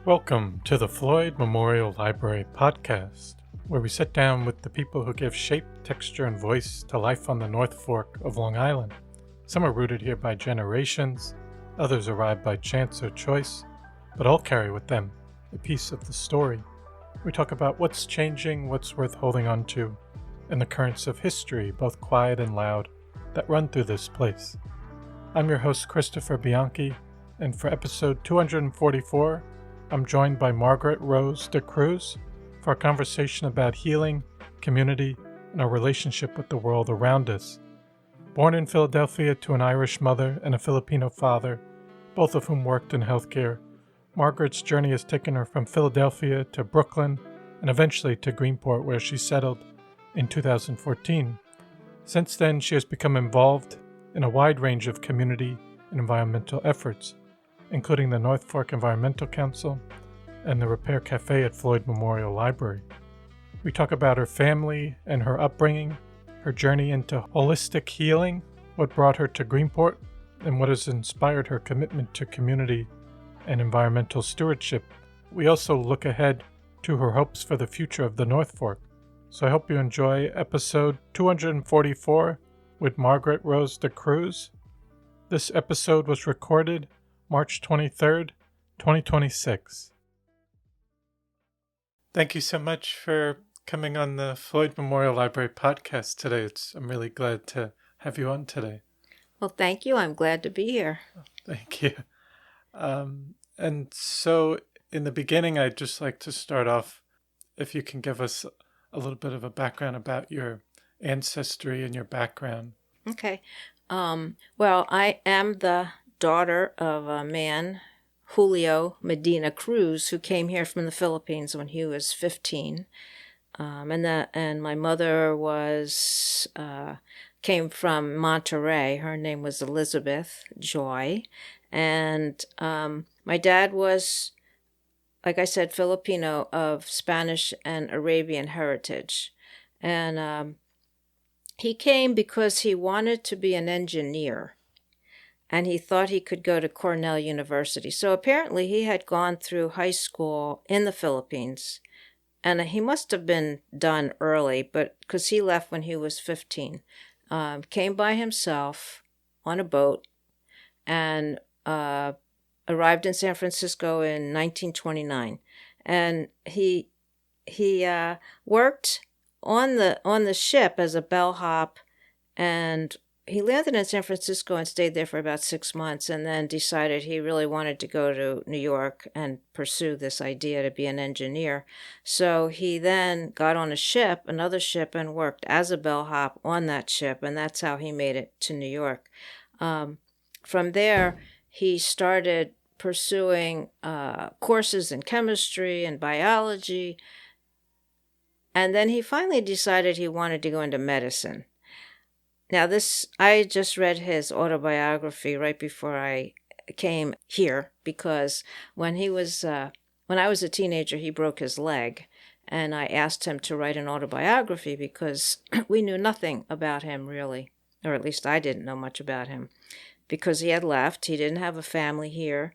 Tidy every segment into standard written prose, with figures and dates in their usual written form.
Welcome to the Floyd Memorial Library Podcast, where we sit down with the people who give shape, texture, and voice to life on the North Fork of Long Island. Some are rooted here by generations, others arrived by chance or choice, but all carry with them a piece of the story. We talk about what's changing, what's worth holding on to, and the currents of history, both quiet and loud, that run through this place. I'm your host, Christopher Bianchi, and for episode 244, I'm joined by Margaret Rose de Cruz for a conversation about healing, community, and our relationship with the world around us. Born in Philadelphia to an Irish mother and a Filipino father, both of whom worked in healthcare, Margaret's journey has taken her from Philadelphia to Brooklyn and eventually to Greenport, where she settled in 2014. Since then, she has become involved in a wide range of community and environmental efforts, including the North Fork Environmental Council and the Repair Café at Floyd Memorial Library. We talk about her family and her upbringing, her journey into holistic healing, what brought her to Greenport, and what has inspired her commitment to community and environmental stewardship. We also look ahead to her hopes for the future of the North Fork. So I hope you enjoy episode 244 with Margaret Rose de Cruz. This episode was recorded March 23rd, 2026. Thank you so much for coming on the Floyd Memorial Library Podcast today. I'm really glad to have you on today. Well, thank you. I'm glad to be here. Thank you. And so in the beginning, I'd just like to start off, if you can give us a little bit of a background about your ancestry and your background. Okay. Well, I am the daughter of a man, Julio Medina Cruz, who came here from the Philippines when he was 15. And my mother came from Monterey. Her name was Elizabeth Joy. And my dad was, like I said, Filipino of Spanish and Arabian heritage. And he came because he wanted to be an engineer. And he thought he could go to Cornell University. So apparently he had gone through high school in the Philippines. And he must have been done early, but because he left when he was 15. Came by himself on a boat and arrived in San Francisco in 1929. And he worked on the ship as a bellhop, and he landed in San Francisco and stayed there for about 6 months, and then decided he really wanted to go to New York and pursue this idea to be an engineer. So he then got on another ship, and worked as a bellhop on that ship, and that's how he made it to New York. From there, he started pursuing courses in chemistry and biology, and then he finally decided he wanted to go into medicine. Now I just read his autobiography right before I came here, because when I was a teenager, he broke his leg, and I asked him to write an autobiography because we knew nothing about him really, or at least I didn't know much about him, because he had left. He didn't have a family here.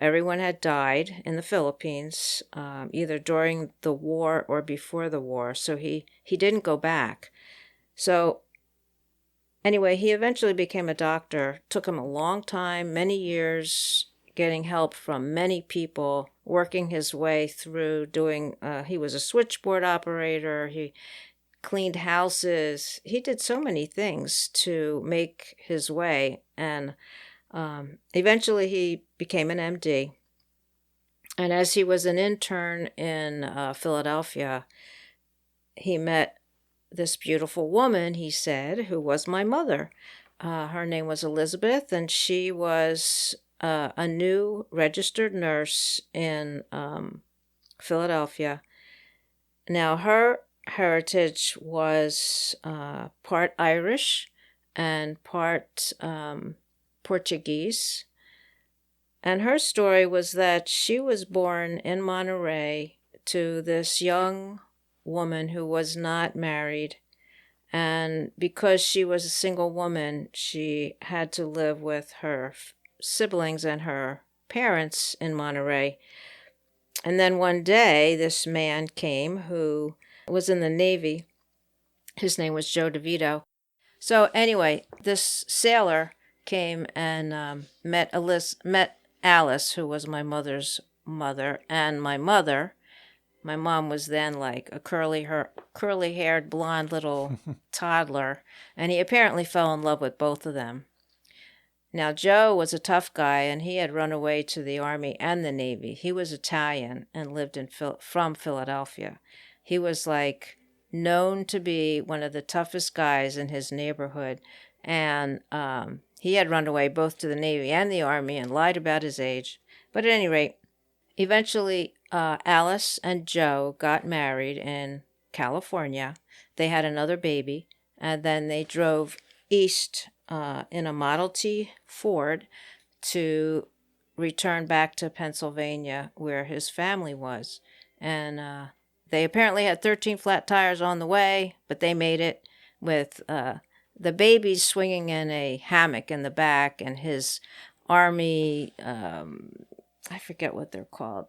Everyone had died in the Philippines, either during the war or before the war, so he didn't go back. So anyway, he eventually became a doctor. Took him a long time, many years, getting help from many people, working his way through he was a switchboard operator, he cleaned houses. He did so many things to make his way, and eventually he became an MD. And as he was an intern in Philadelphia, he met this beautiful woman, he said, who was my mother. Her name was Elizabeth, and she was a new registered nurse in Philadelphia. Now, her heritage was part Irish and part Portuguese. And her story was that she was born in Monterey to this young woman who was not married, and because she was a single woman, she had to live with her siblings and her parents in Monterey. And then one day, this man came who was in the Navy. His name was Joe DeVito. So anyway, this sailor came and met Alice, who was my mother's mother, and my mother. My mom was then like a curly-haired blonde little toddler, and he apparently fell in love with both of them. Now, Joe was a tough guy, and he had run away to the Army and the Navy. He was Italian and lived from Philadelphia. He was like known to be one of the toughest guys in his neighborhood, and he had run away both to the Navy and the Army and lied about his age. But at any rate, eventually Alice and Joe got married in California. They had another baby, and then they drove east in a Model T Ford to return back to Pennsylvania where his family was. And they apparently had 13 flat tires on the way, but they made it with the baby swinging in a hammock in the back and his Army, I forget what they're called,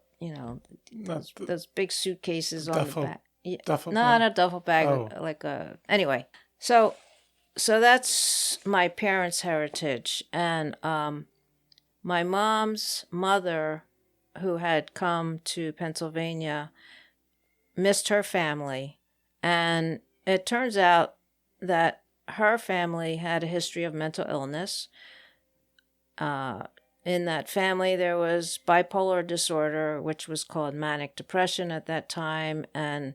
those big suitcases on the back. Duffel not bag? a duffel bag, anyway. So that's my parents' heritage. And my mom's mother, who had come to Pennsylvania, missed her family. And it turns out that her family had a history of mental illness. In that family, there was bipolar disorder, which was called manic depression at that time, and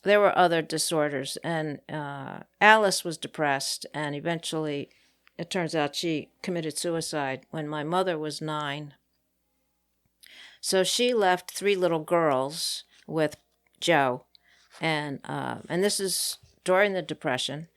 there were other disorders. And Alice was depressed, and eventually, it turns out she committed suicide when my mother was 9. So she left 3 little girls with Joe, and this is during the Depression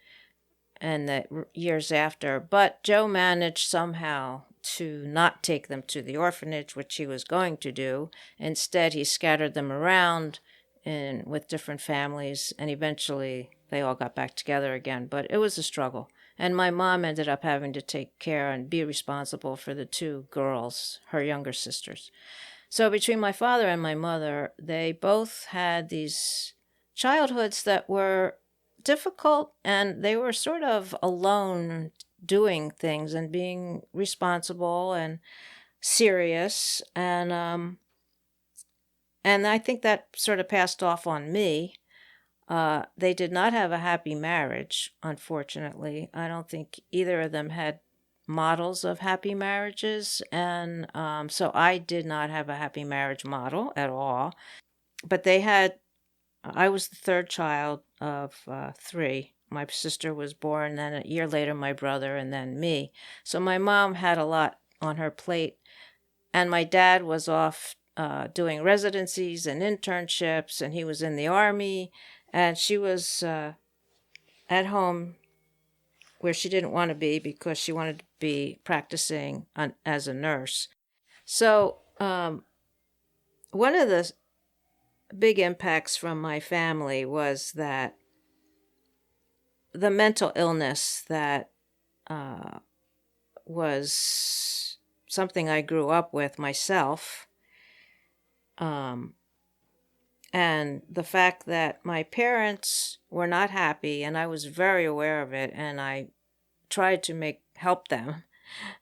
and the years after. But Joe managed somehow to not take them to the orphanage, which he was going to do. Instead, he scattered them around with different families, and eventually they all got back together again. But it was a struggle. And my mom ended up having to take care and be responsible for the 2 girls, her younger sisters. So between my father and my mother, they both had these childhoods that were difficult, and they were sort of alone doing things and being responsible and serious. And I think that sort of passed off on me. They did not have a happy marriage, unfortunately. I don't think either of them had models of happy marriages, and so I did not have a happy marriage model at all. But I was the 3rd child of 3. My sister was born, then a year later my brother, and then me. So my mom had a lot on her plate, and my dad was off doing residencies and internships, and he was in the Army, and she was at home where she didn't want to be because she wanted to be practicing as a nurse. So one of the big impacts from my family was that the mental illness that was something I grew up with myself, and the fact that my parents were not happy, and I was very aware of it, and I tried to help them.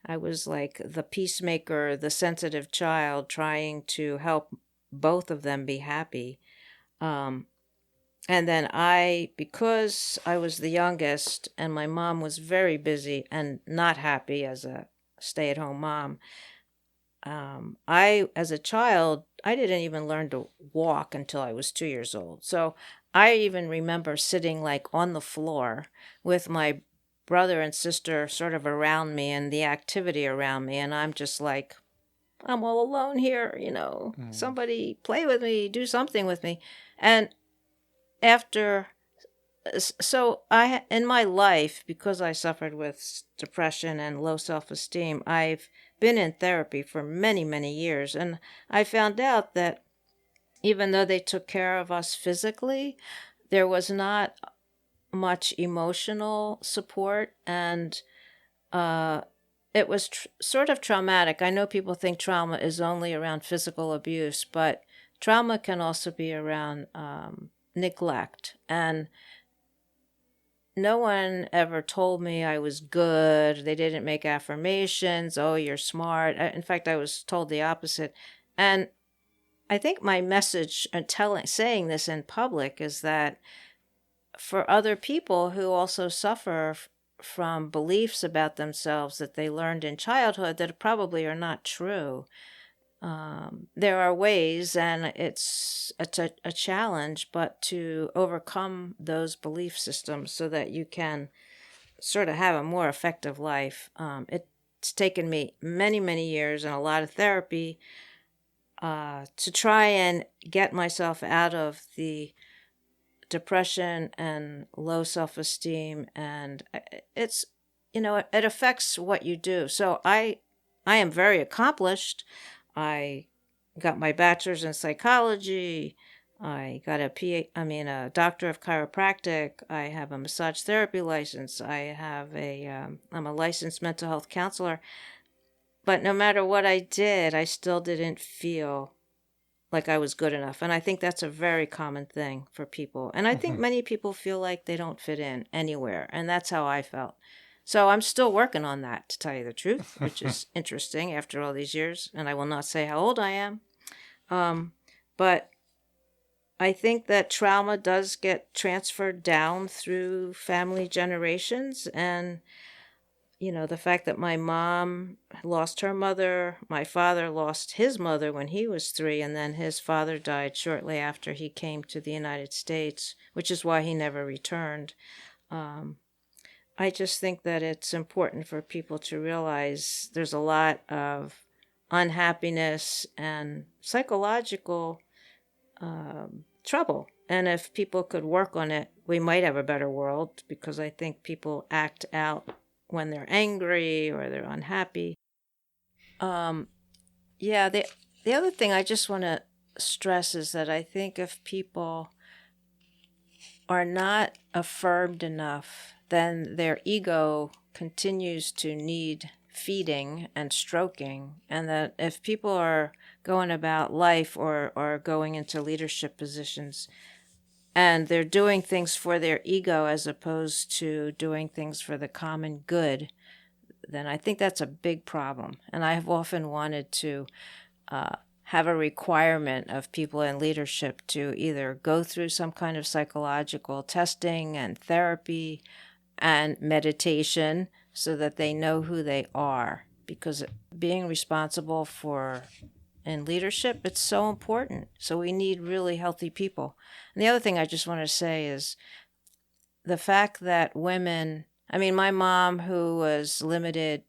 I was like the peacemaker, the sensitive child, trying to help both of them be happy. And then because I was the youngest and my mom was very busy and not happy as a stay-at-home mom, as a child, I didn't even learn to walk until I was 2 years old. So I even remember sitting like on the floor with my brother and sister sort of around me and the activity around me, and I'm just like, I'm all alone here, somebody play with me, do something with me. And in my life, because I suffered with depression and low self-esteem, I've been in therapy for many, many years. And I found out that even though they took care of us physically, there was not much emotional support. And it was sort of traumatic. I know people think trauma is only around physical abuse, but trauma can also be around neglect. And no one ever told me I was good. They didn't make affirmations. Oh, you're smart. In fact, I was told the opposite. And I think my message and saying this in public is that for other people who also suffer from beliefs about themselves that they learned in childhood that probably are not true, there are ways, and it's a challenge, but to overcome those belief systems so that you can sort of have a more effective life. It's taken me many, many years and a lot of therapy to try and get myself out of the depression and low self-esteem, and it's, it affects what you do. So I am very accomplished. I got my bachelor's in psychology. I got a doctor of chiropractic. I have a massage therapy license. I'm a licensed mental health counselor. But no matter what I did, I still didn't feel like I was good enough. And I think that's a very common thing for people. And I think many people feel like they don't fit in anywhere. And that's how I felt. So I'm still working on that, to tell you the truth, which is interesting after all these years. And I will not say how old I am. But I think that trauma does get transferred down through family generations. And the fact that my mom lost her mother, my father lost his mother when he was 3, and then his father died shortly after he came to the United States, which is why he never returned. I just think that it's important for people to realize there's a lot of unhappiness and psychological trouble. And if people could work on it, we might have a better world, because I think people act out when they're angry or they're unhappy. The other thing I just want to stress is that I think if people are not affirmed enough, then their ego continues to need feeding and stroking. And that if people are going about life or going into leadership positions, and they're doing things for their ego as opposed to doing things for the common good, then I think that's a big problem. And I have often wanted to have a requirement of people in leadership to either go through some kind of psychological testing and therapy and meditation so that they know who they are. Because being responsible in leadership, it's so important. So we need really healthy people. And the other thing I just want to say is the fact that women, my mom, who was limited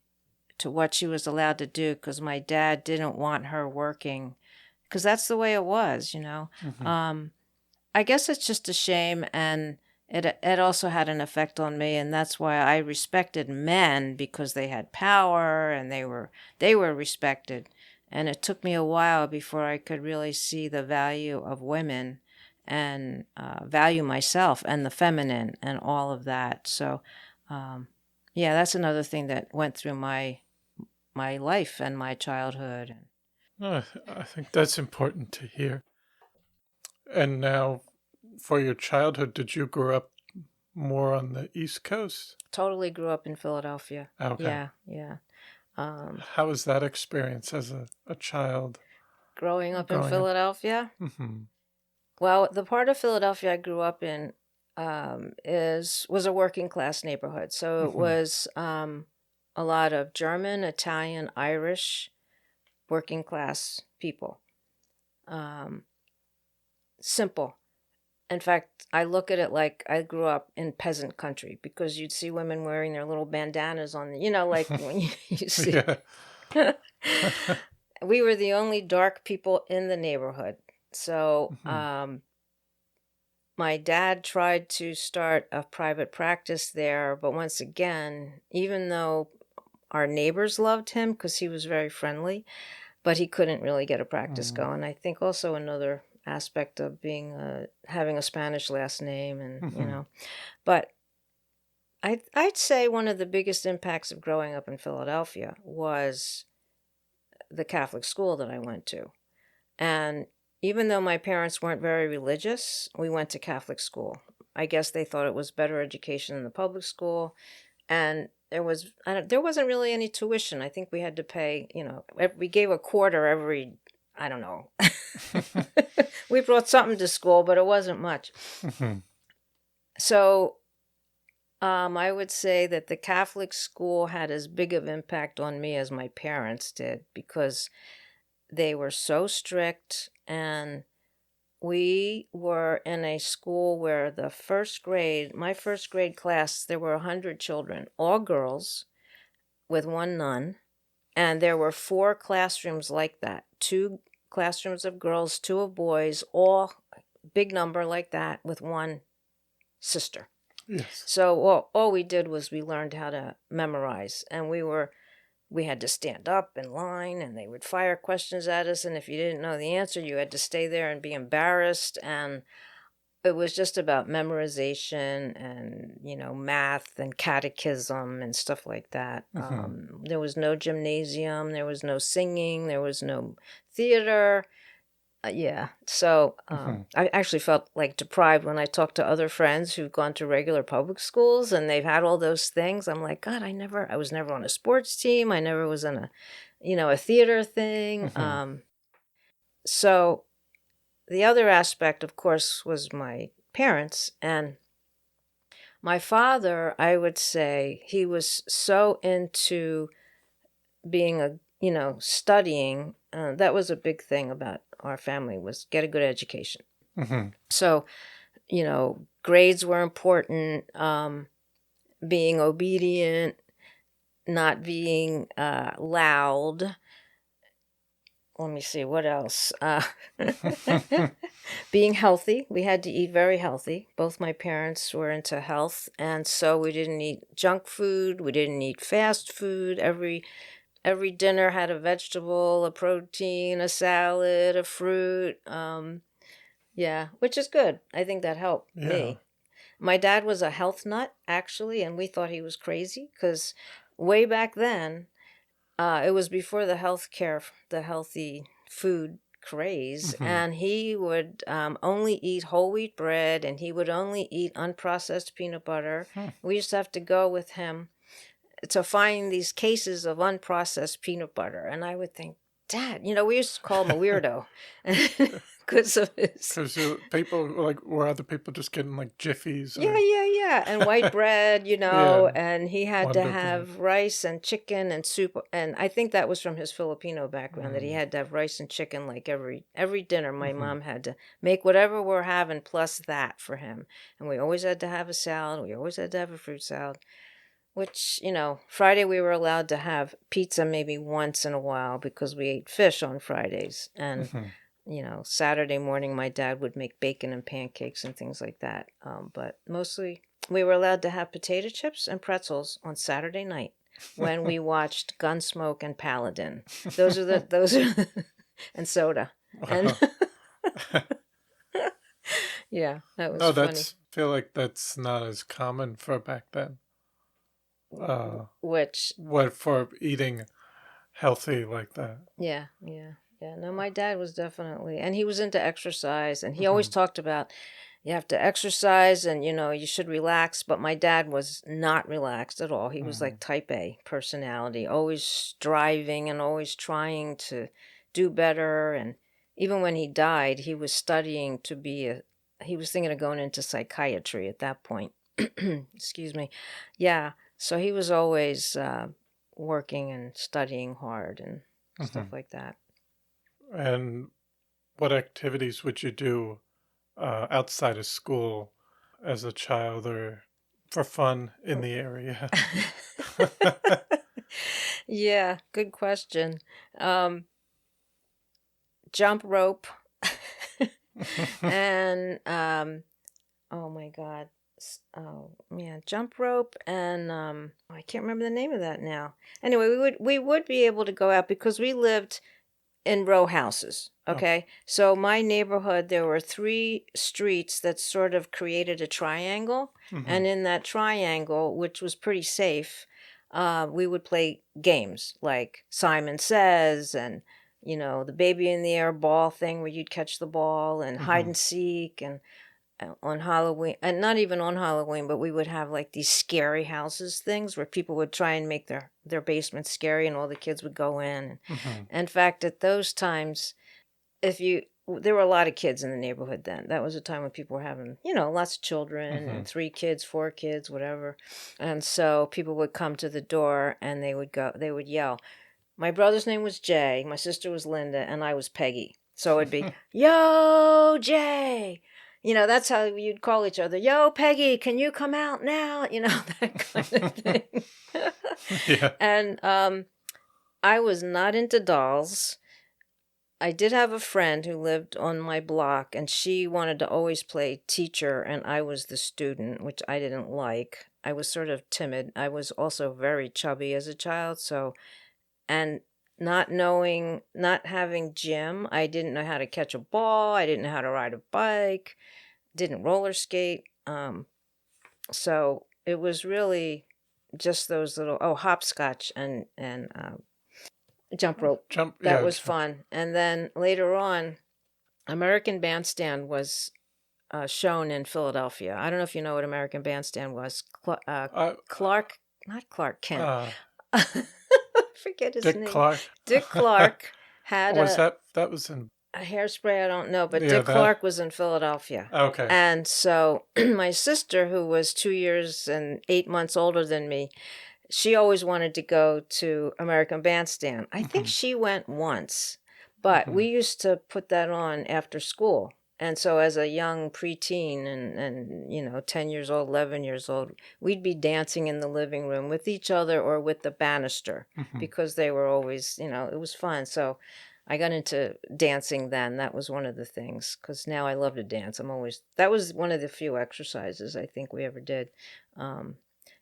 to what she was allowed to do because my dad didn't want her working, because that's the way it was, I guess it's just a shame, and it also had an effect on me, and that's why I respected men, because they had power and they were respected. And it took me a while before I could really see the value of women and value myself and the feminine and all of that. So, that's another thing that went through my life and my childhood. I think that's important to hear. And now, for your childhood, did you grow up more on the East Coast? Totally grew up in Philadelphia. Okay. Yeah. How was that experience as a child? Growing up in Philadelphia? Mm-hmm. Well, the part of Philadelphia I grew up in was a working class neighborhood. So it was a lot of German, Italian, Irish working class people. Simple. In fact, I look at it like I grew up in peasant country, because you'd see women wearing their little bandanas on like when you see. We were the only dark people in the neighborhood. So my dad tried to start a private practice there, but once again, even though our neighbors loved him because he was very friendly, but he couldn't really get a practice going. I think also another aspect of being having a Spanish last name, and but I'd say one of the biggest impacts of growing up in Philadelphia was the Catholic school that I went to. And even though my parents weren't very religious, we went to Catholic school. I guess they thought it was better education than the public school. And there wasn't really any tuition. I think we had to pay, we gave a quarter every, I don't know. We brought something to school, but it wasn't much. So I would say that the Catholic school had as big of impact on me as my parents did, because they were so strict, and we were in a school where my first grade class, there were 100 children, all girls with one nun. And there were 4 classrooms like that, 2 classrooms of girls, 2 of boys, all big number like that with one sister. Yes. So all we did was we learned how to memorize, and we had to stand up in line, and they would fire questions at us, and if you didn't know the answer, you had to stay there and be embarrassed. And it was just about memorization and, math and catechism and stuff like that. There was no gymnasium, there was no singing, there was no theater. So I actually felt like deprived when I talked to other friends who've gone to regular public schools and they've had all those things. I'm like, God, I was never on a sports team. I never was in a theater thing. So the other aspect, of course, was my parents. And my father, I would say, he was so into being studying. That was a big thing about our family, was get a good education. So, grades were important, being obedient, not being loud. Let me see, what else? Being healthy. We had to eat very healthy. Both my parents were into health, and so we didn't eat junk food. We didn't eat fast food. Every dinner had a vegetable, a protein, a salad, a fruit. Which is good. I think that helped me. My dad was a health nut, actually, and we thought he was crazy because way back then, it was before the healthy food craze, and he would only eat whole wheat bread, and he would only eat unprocessed peanut butter. We used to have to go with him to find these cases of unprocessed peanut butter, and I would think, Dad, we used to call him a weirdo because of his. Because people, were other people just getting Jiffies? Or... Yeah, and white bread, and he had to have rice and chicken and soup, and I think that was from his Filipino background, that he had to have rice and chicken every dinner. My mom had to make whatever we're having plus that for him, and we always had to have a salad. We always had to have a fruit salad. Which, Friday we were allowed to have pizza maybe once in a while because we ate fish on Fridays. And, Saturday morning my dad would make bacon and pancakes and things like that. But mostly we were allowed to have potato chips and pretzels on Saturday night when we watched Gunsmoke and Paladin. Those are and soda. And yeah, that was funny. I feel like that's not as common for back then. What for eating healthy like that? Yeah. No, my dad was definitely, and he was into exercise, and he always talked about you have to exercise and you should relax. But my dad was not relaxed at all. He was like type A personality, always striving and always trying to do better. And even when he died, he was studying he was thinking of going into psychiatry at that point. Excuse me. Yeah. So he was always working and studying hard and stuff like that. And what activities would you do outside of school as a child or for fun in the area? Yeah, good question. Jump rope. And, oh my God. Jump rope, and I can't remember the name of that now. Anyway, we would be able to go out because we lived in row houses. Okay, so my neighborhood, there were 3 streets that sort of created a triangle, and in that triangle, which was pretty safe, we would play games like Simon Says and the baby in the air ball thing where you'd catch the ball, and hide Mm-hmm. and seek, and on Halloween, and not even on Halloween, but we would have like these scary houses things where people would try and make their basement scary, and all the kids would go in. Mm-hmm. In fact, at those times, there were a lot of kids in the neighborhood then. That was a time when people were having, lots of children, Mm-hmm. and 3 kids, 4 kids, whatever. And so people would come to the door and they would yell. My brother's name was Jay, my sister was Linda, and I was Peggy. So it'd be, "Yo, Jay." That's how you'd call each other. "Yo, Peggy, can you come out now?" That kind of thing. Yeah. And I was not into dolls. I did have a friend who lived on my block, and she wanted to always play teacher, and I was the student, which I didn't like. I was sort of timid. I was also very chubby as a child, and not having gym, I didn't know how to catch a ball. I didn't know how to ride a bike, didn't roller skate. So it was really just those little, hopscotch and jump rope. That was fun. And then later on, American Bandstand was shown in Philadelphia. I don't know if you know what American Bandstand was. Clark, not Clark Kent. Forget his name. Dick Clark had that was in a Hairspray. I don't know, but Dick Clark was in Philadelphia. Okay. And so my sister, who was 2 years and 8 months older than me, she always wanted to go to American Bandstand. I think she went once, but we used to put that on after school. And so as a young preteen and 10 years old, 11 years old, we'd be dancing in the living room with each other or with the banister because they were always, it was fun. So I got into dancing then. That was one of the things, because now I love to dance. That was one of the few exercises I think we ever did.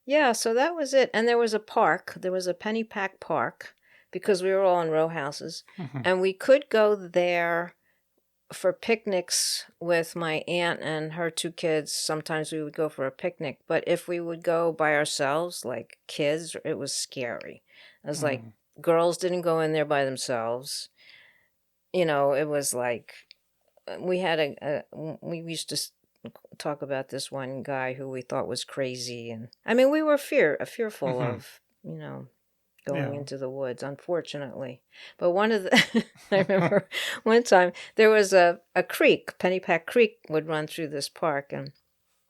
Yeah, so that was it. And there was a park. There was a Pennypack Park because we were all in row houses. And we could go there for picnics with my aunt and her 2 kids. Sometimes we would go for a picnic. But if we would go by ourselves, like kids, it was scary. It was like girls didn't go in there by themselves. It was like we had we used to talk about this one guy who we thought was crazy, and I mean we were fearful of going into the woods, unfortunately. But one of the I remember one time there was a creek, Pennypack Creek would run through this park, and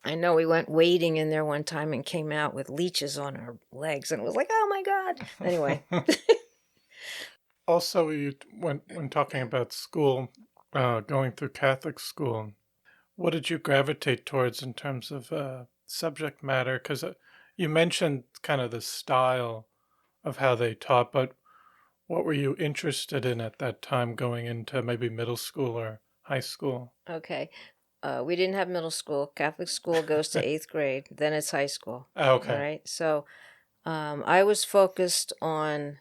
I know we went wading in there one time and came out with leeches on our legs, and it was like, oh my God. Anyway. Also, when talking about school, going through Catholic school, what did you gravitate towards in terms of subject matter? Because you mentioned kind of the style of how they taught, but what were you interested in at that time going into maybe middle school or high school? Okay. We didn't have middle school. Catholic school goes to 8th grade, then it's high school. Okay. All right. So I was focused on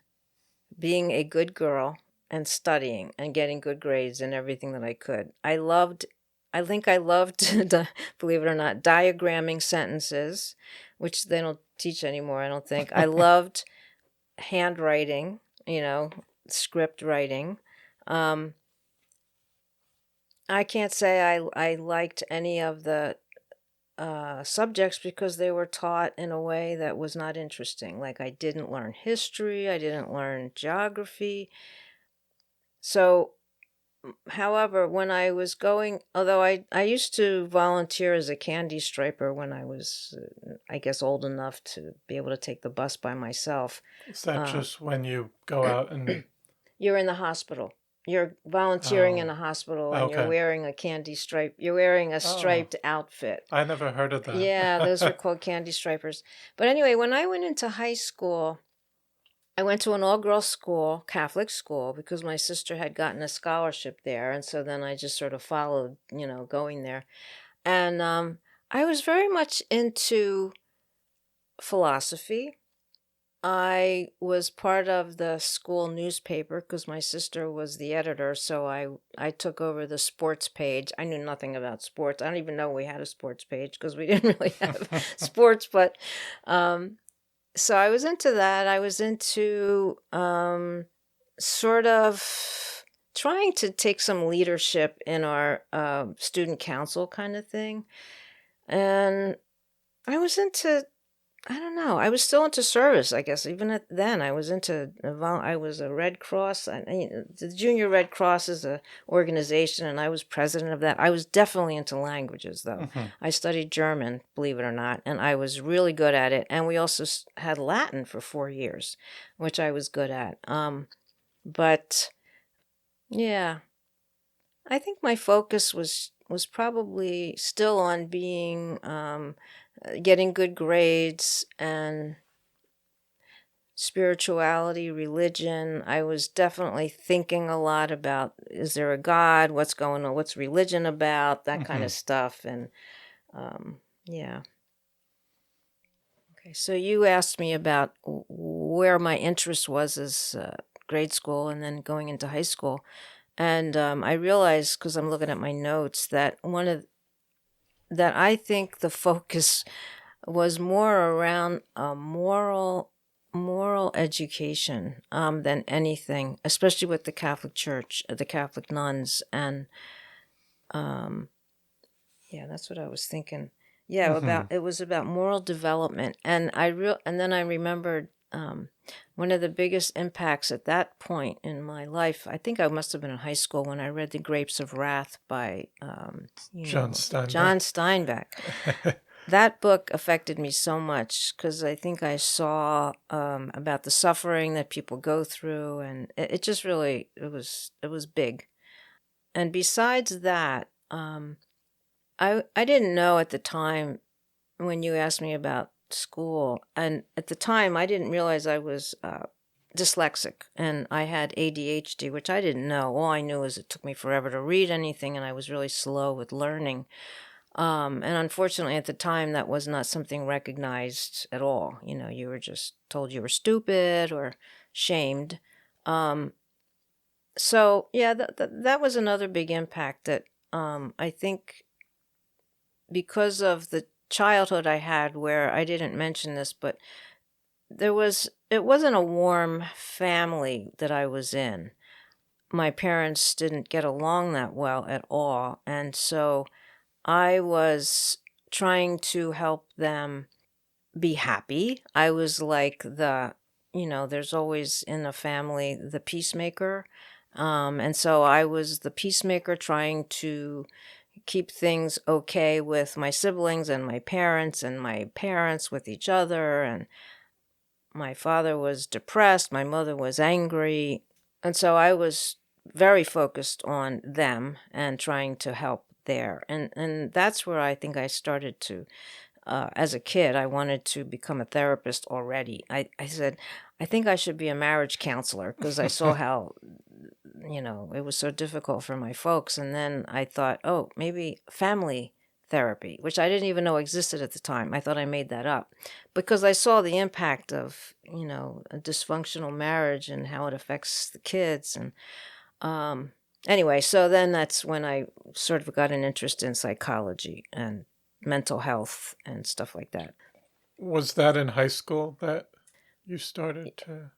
being a good girl and studying and getting good grades and everything that I could. I think I loved, believe it or not, diagramming sentences, which they don't teach anymore, I don't think. I loved handwriting, script writing. I can't say I liked any of the subjects because they were taught in a way that was not interesting. Like I didn't learn history, I didn't learn geography. So, however, when I was going, although I used to volunteer as a candy striper when I was, I guess, old enough to be able to take the bus by myself. Is that just when you go out and... You're in the hospital. You're volunteering in a hospital, and you're wearing a candy stripe. You're wearing a striped outfit. I never heard of that. Yeah, those were called candy stripers. But anyway, when I went into high school, I went to an all-girls school, Catholic school, because my sister had gotten a scholarship there. And so then I just sort of followed, going there. And I was very much into philosophy. I was part of the school newspaper because my sister was the editor, so I took over the sports page. I knew nothing about sports. I don't even know we had a sports page because we didn't really have sports, but so I was into that. I was into sort of trying to take some leadership in our student council kind of thing. And I was into, I don't know, I was still into service, I guess. Even then, I was I was a Red Cross. The Junior Red Cross is a organization, and I was president of that. I was definitely into languages, though. I studied German, believe it or not, and I was really good at it. And we also had Latin for 4 years, which I was good at. But yeah, I think my focus was probably still on being getting good grades and spirituality, religion. I was definitely thinking a lot about, is there a God? What's going on? What's religion about? That kind of stuff. And yeah. Okay, so you asked me about where my interest was as grade school and then going into high school. And I realized, because I'm looking at my notes, that that I think the focus was more around moral education than anything, especially with the Catholic Church, the Catholic nuns, and yeah, that's what I was thinking. Yeah, it was about moral development, and then I remembered one of the biggest impacts at that point in my life. I think I must have been in high school when I read *The Grapes of Wrath* by John Steinbeck. John Steinbeck. That book affected me so much because I think I saw about the suffering that people go through, and it just really it was big. And besides that, I didn't know at the time when you asked me about school, and at the time I didn't realize I was dyslexic and I had ADHD, which I didn't know. All I knew is it took me forever to read anything, and I was really slow with learning. And unfortunately, at the time, that was not something recognized at all. You were just told you were stupid or shamed. So yeah, that was another big impact that I think, because of the childhood I had, where I didn't mention this, but it wasn't a warm family that I was in. My parents didn't get along that well at all, and so I was trying to help them be happy. I was like there's always in a family the peacemaker, and so I was the peacemaker, trying to keep things okay with my siblings and my parents with each other. And my father was depressed, my mother was angry, and so I was very focused on them and trying to help there. And that's where I think I started to, as a kid, I wanted to become a therapist already. I said, I think I should be a marriage counselor, because I saw how it was so difficult for my folks. And then I thought, oh, maybe family therapy, which I didn't even know existed at the time. I thought I made that up because I saw the impact of, a dysfunctional marriage and how it affects the kids. And anyway, so then that's when I sort of got an interest in psychology and mental health and stuff like that. Was that in high school that you started to...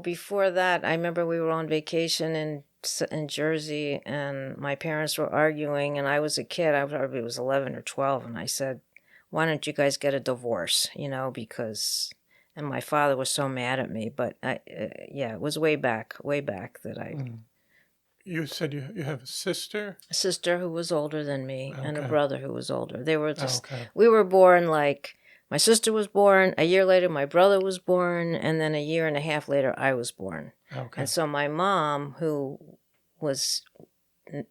Before that, I remember we were on vacation in Jersey, and my parents were arguing, and I was a kid. I probably was 11 or 12, and I said, why don't you guys get a divorce, because... And my father was so mad at me, but it was way back that I... You said you have a sister? A sister who was older than me, and a brother who was older. They were just... Okay. We were born like... My sister was born, a year later my brother was born, and then a year and a half later I was born. Okay. And so my mom, who was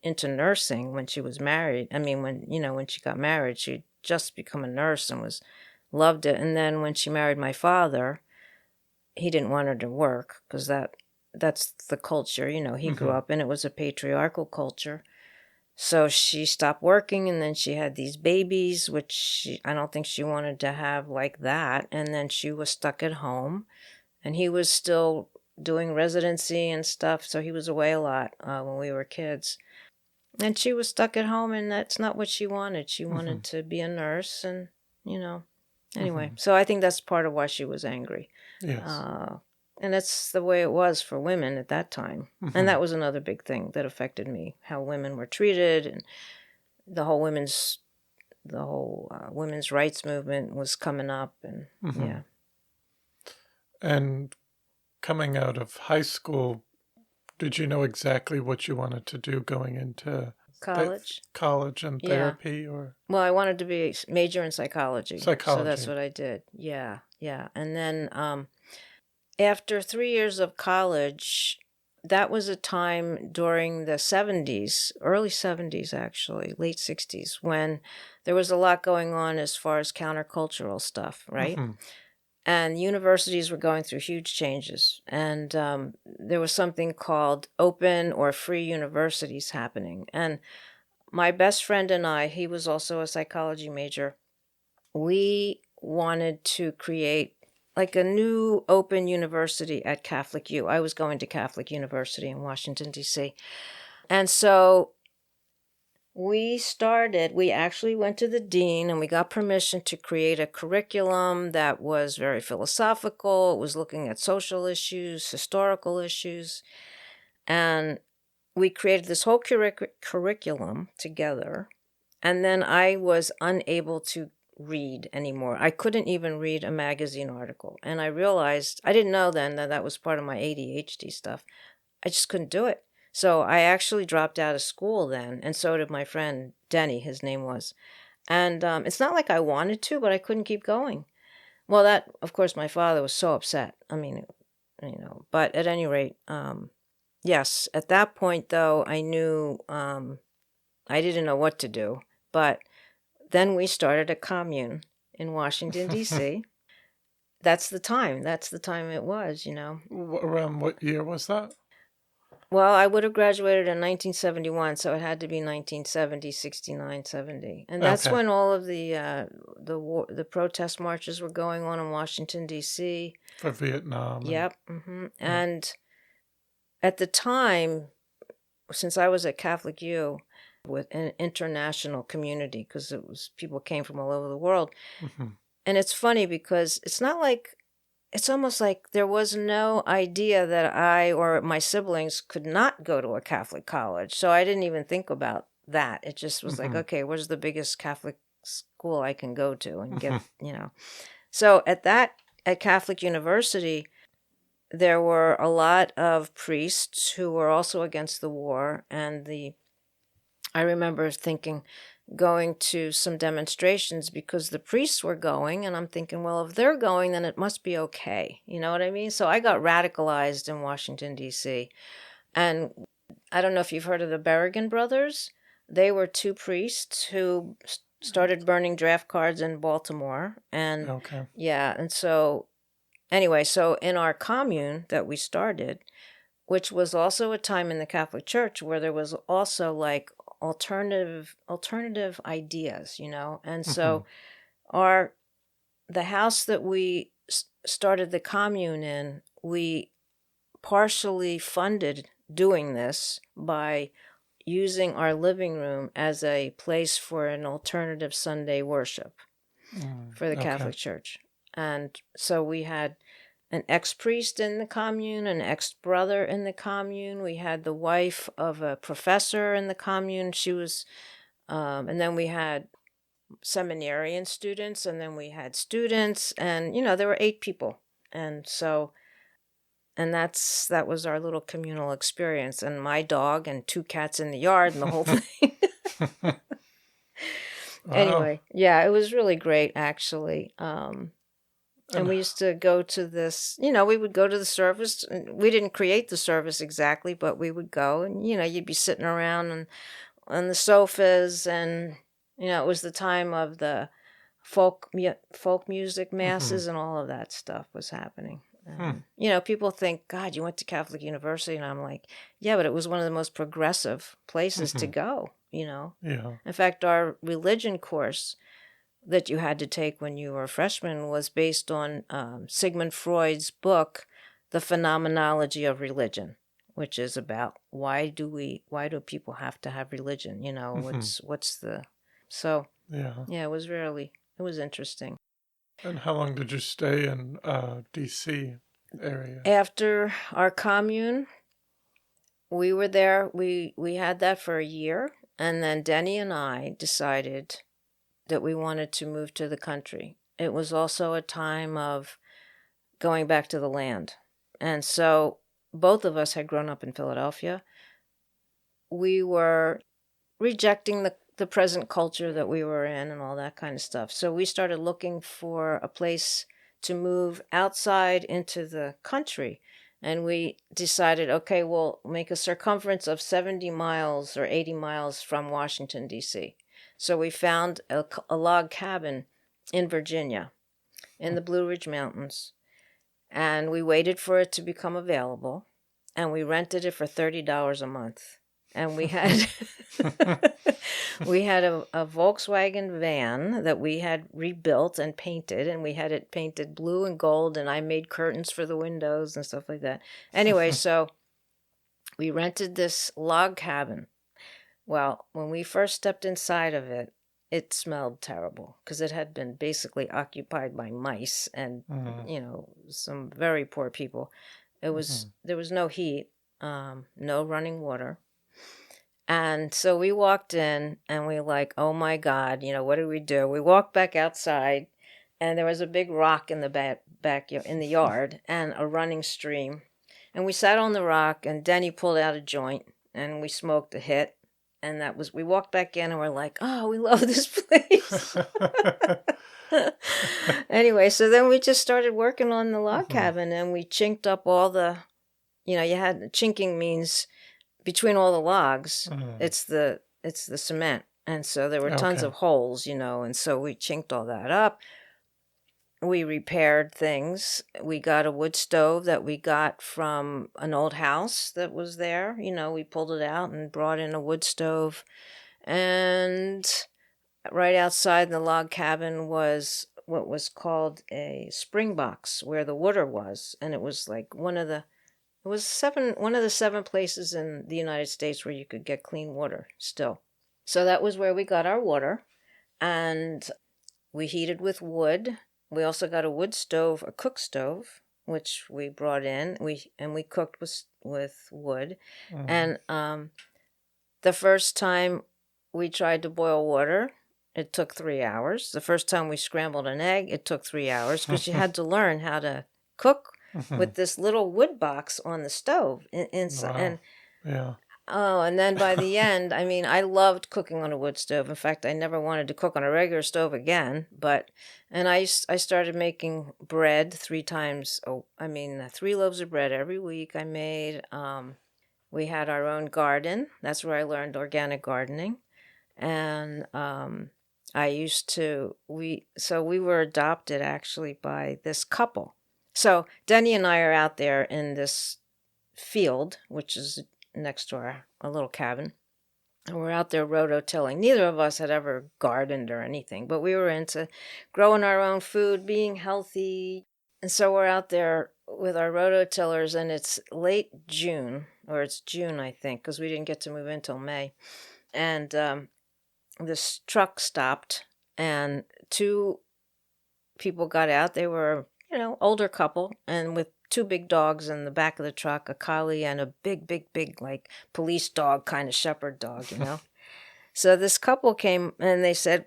into nursing when she was married, when she got married, she'd just become a nurse and loved it. And then when she married my father, he didn't want her to work because that's the culture, he grew up in. It was a patriarchal culture. So she stopped working, and then she had these babies, which I don't think she wanted to have like that. And then she was stuck at home, and he was still doing residency and stuff. So he was away a lot when we were kids. And she was stuck at home, and that's not what she wanted. She wanted to be a nurse, and, anyway. So I think that's part of why she was angry. Yes. And that's the way it was for women at that time. Mm-hmm. And that was another big thing that affected me, how women were treated, and the whole women's rights movement was coming up, and Mm-hmm. yeah. And coming out of high school, did you know exactly what you wanted to do going into College? and Yeah. therapy, or Well, I wanted to be major in psychology. So that's psychology? what I did. Yeah. And then after 3 years of college, that was a time during the 70s, early 70s actually, late 60s, when there was a lot going on as far as countercultural stuff, right? Mm-hmm. And universities were going through huge changes. And there was something called open or free universities happening. And my best friend and I, he was also a psychology major, we wanted to create like a new open university at Catholic U. I was going to Catholic University in Washington, D.C. And so we actually went to the dean and we got permission to create a curriculum that was very philosophical. It was looking at social issues, historical issues. And we created this whole curriculum together. And then I was unable to read anymore. I couldn't even read a magazine article. And I realized, I didn't know then that was part of my ADHD stuff. I just couldn't do it. So I actually dropped out of school then, and so did my friend Denny, his name was. And it's not like I wanted to, but I couldn't keep going. Well, that, of course, my father was so upset. I mean, but at any rate, yes, at that point, though, I knew I didn't know what to do. But then we started a commune in Washington, D.C. That's the time it was, Around what year was that? Well, I would have graduated in 1971, so it had to be 1970, 69, 70. And that's Okay. when all of the protest marches were going on in Washington, D.C. For Vietnam. Yep. And at the time, since I was at Catholic U with an international community, because people came from all over the world. Mm-hmm. And it's funny because it's almost like there was no idea that I or my siblings could not go to a Catholic college. So I didn't even think about that. It just was like, okay, where's the biggest Catholic school I can go to and get, So at Catholic University, there were a lot of priests who were also against the war. And I remember going to some demonstrations because the priests were going, and I'm thinking, well, if they're going, then it must be okay. You know what I mean? So I got radicalized in Washington, D.C. And I don't know if you've heard of the Berrigan brothers. They were two priests who started burning draft cards in Baltimore. And and so anyway, so in our commune that we started, which was also a time in the Catholic Church where there was also like alternative ideas, and so the house that we started the commune in, we partially funded doing this by using our living room as a place for an alternative Sunday worship for the Catholic Church. And so we had an ex-priest in the commune, an ex-brother in the commune. We had the wife of a professor in the commune. She was, and then we had seminarian students, and then we had students, and there were 8 people, and that was our little communal experience. And my dog and 2 cats in the yard and the whole thing. Anyway, yeah, it was really great actually. And we used to go to this, we would go to the service. We didn't create the service exactly, but we would go and, you'd be sitting around on the sofas. And, it was the time of the folk music masses and all of that stuff was happening. People think, God, you went to Catholic University. And I'm like, yeah, but it was one of the most progressive places to go, Yeah. In fact, our religion course that you had to take when you were a freshman was based on Sigmund Freud's book, The Phenomenology of Religion, which is about why do people have to have religion? It was interesting. And how long did you stay in DC? area. After our commune, we were there. We had that for a year, and then Denny and I decided that we wanted to move to the country. It was also a time of going back to the land. And so both of us had grown up in Philadelphia. We were rejecting the present culture that we were in and all that kind of stuff. So we started looking for a place to move outside into the country. And we decided, okay, we'll make a circumference of 70 miles or 80 miles from Washington, D.C. So we found a log cabin in Virginia in the Blue Ridge Mountains. And we waited for it to become available. And we rented it for $30 a month. And we had we had a Volkswagen van that we had rebuilt and painted, and we had it painted blue and gold, and I made curtains for the windows and stuff like that. Anyway, so we rented this log cabin. Well, when we first stepped inside of it, it smelled terrible because it had been basically occupied by mice and, some very poor people. It was There was no heat, no running water. And so we walked in and we were like, oh my God, what do we do? We walked back outside and there was a big rock in the back in the yard and a running stream. And we sat on the rock and Denny pulled out a joint and we smoked a hit. And we walked back in and we're like, oh, we love this place. Anyway, so then we just started working on the log cabin and we chinked up all the, chinking means between all the logs, it's the cement. And so there were tons of holes, and so we chinked all that up. We repaired things. We got a wood stove that we got from an old house that was there. We pulled it out and brought in a wood stove. And right outside the log cabin was what was called a spring box where the water was. And it was like one of the 7 places in the United States where you could get clean water still. So that was where we got our water. And we heated with wood. We also got a wood stove, a cook stove, which we brought in. We cooked with wood. And the first time we tried to boil water, it took 3 hours. The first time we scrambled an egg, it took 3 hours because you had to learn how to cook with this little wood box on the stove inside. Wow. And then by the end, I loved cooking on a wood stove. In fact, I never wanted to cook on a regular stove again. And I started making bread 3 times. 3 loaves of bread every week I made. We had our own garden. That's where I learned organic gardening. And we were adopted actually by this couple. So Denny and I are out there in this field, which is next to a little cabin. And we're out there rototilling. Neither of us had ever gardened or anything, but we were into growing our own food, being healthy. And so we're out there with our rototillers, and it's late June, or it's June, I think, because we didn't get to move in until May. And this truck stopped, and 2 people got out. They were, older couple, and with 2 big dogs in the back of the truck, a collie and a big, like police dog, kind of shepherd dog, So this couple came and they said,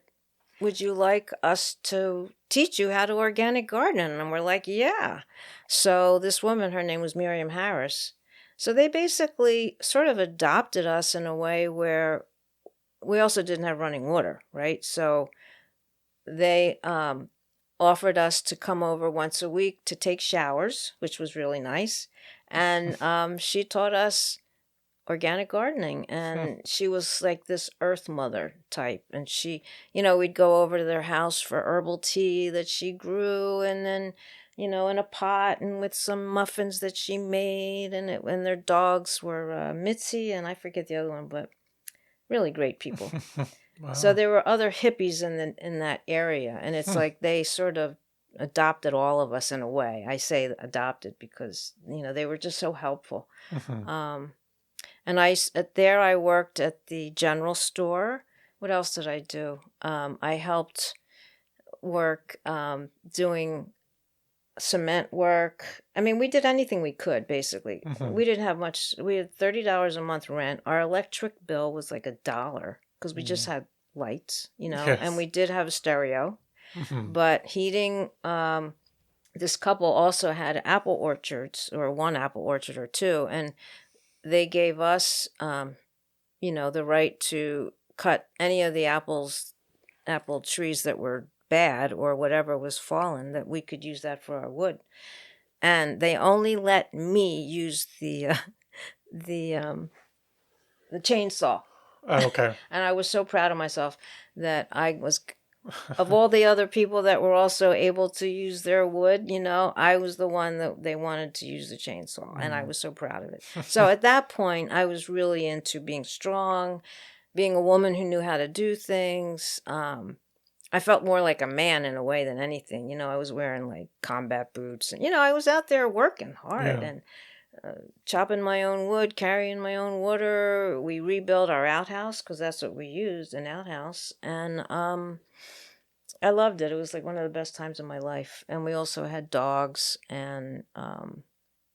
would you like us to teach you how to organic garden? And we're like, yeah. So this woman, her name was Miriam Harris. So they basically sort of adopted us in a way where we also didn't have running water, right? So they offered us to come over once a week to take showers, which was really nice. And she taught us organic gardening, and she was like this earth mother type. And she, we'd go over to their house for herbal tea that she grew, and then, in a pot, and with some muffins that she made. And their dogs were Mitzi, and I forget the other one, but really great people. Wow. So there were other hippies in that area, and it's like they sort of adopted all of us in a way. I say adopted because they were just so helpful. And I worked at the general store. What else did I do? I helped work doing cement work. I mean, we did anything we could, basically. Mm-hmm. We didn't have much. We had $30 a month rent. Our electric bill was like $1 because we just had lights, and we Yes. did have a stereo. Mm-hmm. But heating, this couple also had apple orchards, or one apple orchard or two, and they gave us, the right to cut any of the apple trees that were bad or whatever was fallen, that we could use that for our wood. And they only let me use the chainsaw. Oh, okay. And I was so proud of myself that I was, of all the other people that were also able to use their wood, I was the one that they wanted to use the chainsaw. And I was so proud of it. So at that point, I was really into being strong, being a woman who knew how to do things. I felt more like a man in a way than anything. I was wearing like combat boots, and I was out there working hard and chopping my own wood, carrying my own water. We rebuilt our outhouse because that's what we used, an outhouse, and I loved it. It was like one of the best times of my life. And we also had dogs, and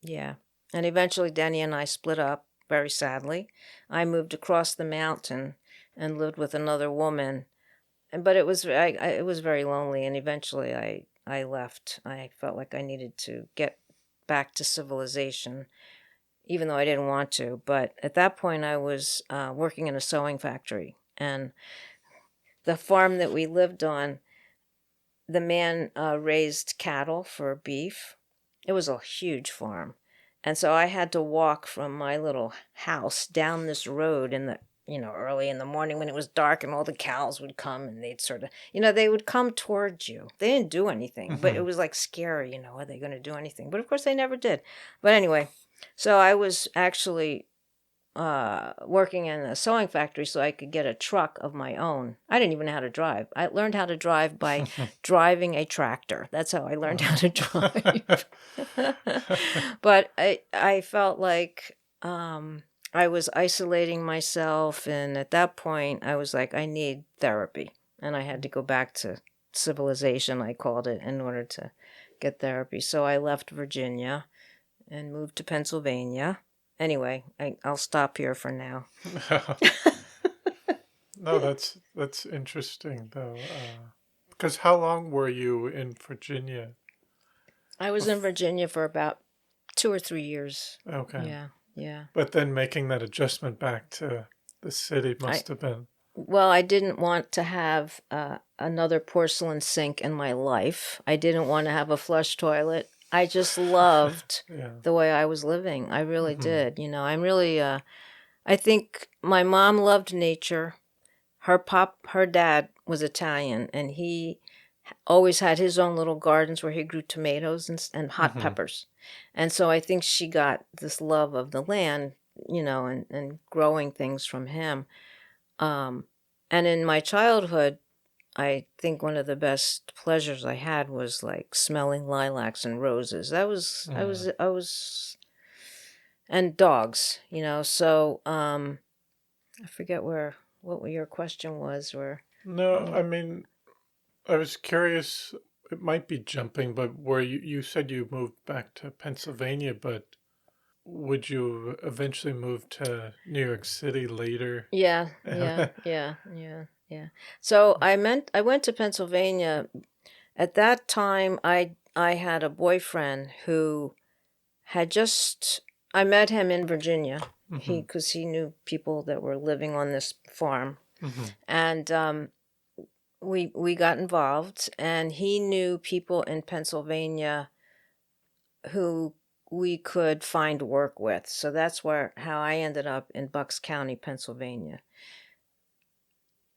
yeah. And eventually, Denny and I split up. Very sadly, I moved across the mountain and lived with another woman. But it was it was very lonely, and eventually I left. I felt like I needed to get back to civilization, even though I didn't want to. But at that point, I was working in a sewing factory, and the farm that we lived on, the man raised cattle for beef. It was a huge farm, and so I had to walk from my little house down this road in the early in the morning when it was dark, and all the cows would come, and they'd sort of, they would come towards you. They didn't do anything, but it was like scary, are they going to do anything? But of course they never did. But anyway, so I was actually working in a sewing factory so I could get a truck of my own. I didn't even know how to drive. I learned how to drive by driving a tractor. That's how I learned how to drive. But I felt like I was isolating myself, and at that point, I was like, I need therapy, and I had to go back to civilization, I called it, in order to get therapy. So I left Virginia and moved to Pennsylvania. Anyway, I'll stop here for now. No, that's interesting though, because how long were you in Virginia? I was in Virginia for about 2 or 3 years. Okay. Yeah. But then making that adjustment back to the city must have been. Well, I didn't want to have another porcelain sink in my life. I didn't want to have a flush toilet. I just loved the way I was living. I really did. I'm really, I think my mom loved nature. Her dad was Italian, and he always had his own little gardens where he grew tomatoes and hot peppers. And so I think she got this love of the land, and growing things from him. And in my childhood, I think one of the best pleasures I had was like smelling lilacs and roses. I was, and dogs, so, I forget what your question was, or. No, I mean, I was curious, it might be jumping, but where you said you moved back to Pennsylvania, but would you eventually move to New York City later? Yeah. So I went to Pennsylvania. At that time, I had a boyfriend who had I met him in Virginia, because he knew people that were living on this farm. And we got involved, and he knew people in Pennsylvania who we could find work with. So that's how I ended up in Bucks County, Pennsylvania.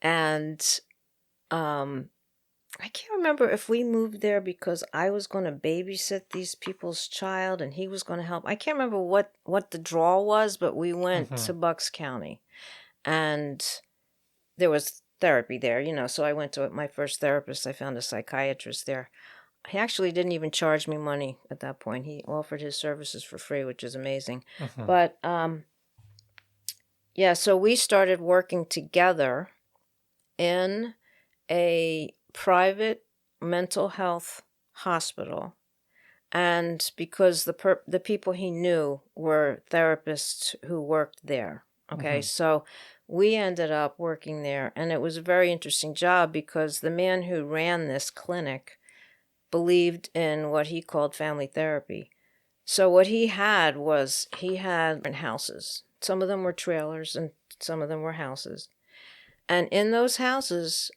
And I can't remember if we moved there because I was going to babysit these people's child and he was going to help. I can't remember what the draw was, but we went to Bucks County, and there was therapy there, so I went to my first therapist. I found a psychiatrist there. He actually didn't even charge me money at that point. He offered his services for free, which is amazing. But so we started working together in a private mental health hospital And because the people he knew were therapists who worked there. Okay, so we ended up working there, and it was a very interesting job because the man who ran this clinic believed in what he called family therapy. So what he had different houses. Some of them were trailers and some of them were houses. And in those houses,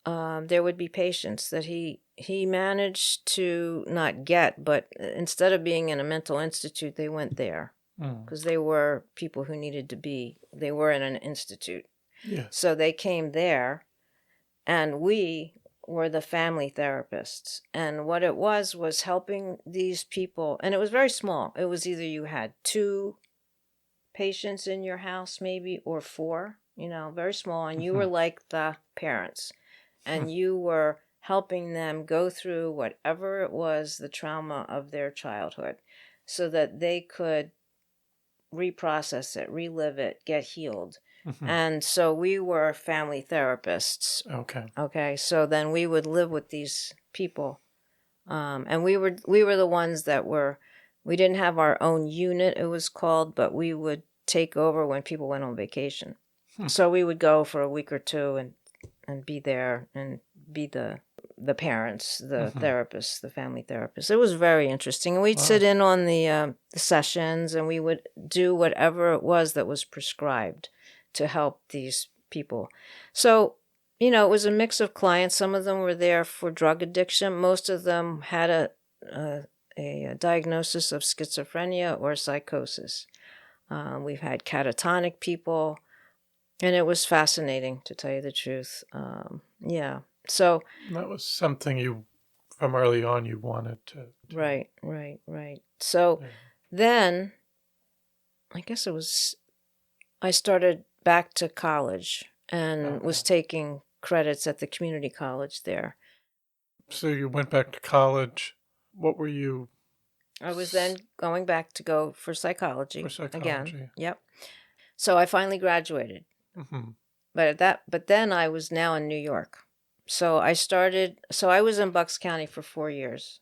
there would be patients that he managed to not get, but instead of being in a mental institute, they went there because they were people who they were in an institute. Yeah. So they came there, and we were the family therapists. And what it was helping these people, and it was very small. It was either you had 2 patients in your house maybe, or 4, very small, and you were like the parents, and you were helping them go through whatever it was, the trauma of their childhood, so that they could reprocess it, relive it, get healed. And so we were family therapists. Okay. So then we would live with these people. And we were the ones that we didn't have our own unit, it was called, but we would take over when people went on vacation. So we would go for a week or 2 and be there and be the parents, the therapists, the family therapists. It was very interesting. And we'd sit in on the sessions, and we would do whatever it was that was prescribed to help these people. So, it was a mix of clients. Some of them were there for drug addiction. Most of them had a diagnosis of schizophrenia or psychosis. We've had catatonic people, and it was fascinating, to tell you the truth. Yeah. So that was something from early on, you wanted to. Right. So then, I guess I started back to college and was taking credits at the community college there. So you went back to college. What were you? I was then going back to go for psychology. Again. Yep. So I finally graduated. But then I was now in New York. So I was in Bucks County for 4 years.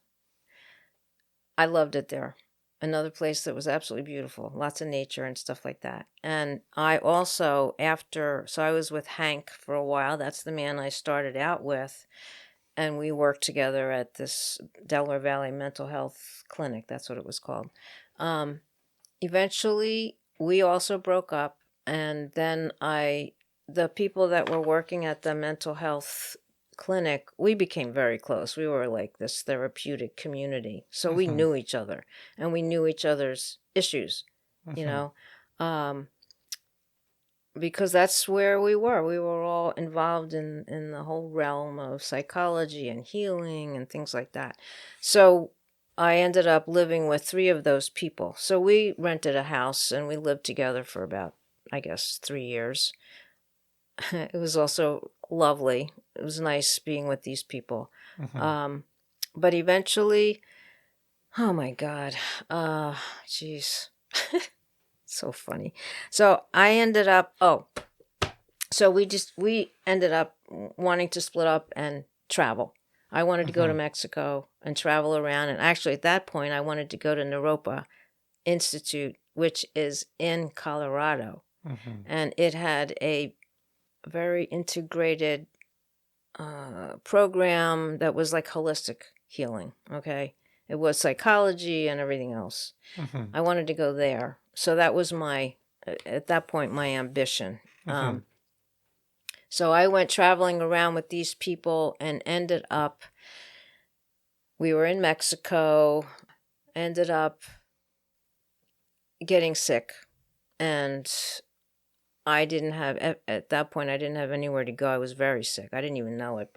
I loved it there. Another place that was absolutely beautiful, lots of nature and stuff like that. And I also, so I was with Hank for a while. That's the man I started out with. And we worked together at this Delaware Valley Mental Health Clinic. That's what it was called. Eventually, we also broke up. And then the people that were working at the mental health clinic, we became very close. We were like this therapeutic community. So we knew each other, and we knew each other's issues, because that's where we were. We were all involved in the whole realm of psychology and healing and things like that. So I ended up living with 3 of those people. So we rented a house, and we lived together for about, I guess, 3 years. It was also lovely. It was nice being with these people. But eventually, oh my God, geez, so funny. So I ended up, we ended up wanting to split up and travel. I wanted to go to Mexico and travel around. And actually at that point, I wanted to go to Naropa Institute, which is in Colorado. And it had a very integrated program that was like holistic healing. Okay. It was psychology and everything else. I wanted to go there. So that was at that point, my ambition. So I went traveling around with these people and we were in Mexico, ended up getting sick. And at that point, I didn't have anywhere to go. I was very sick. I didn't even know it,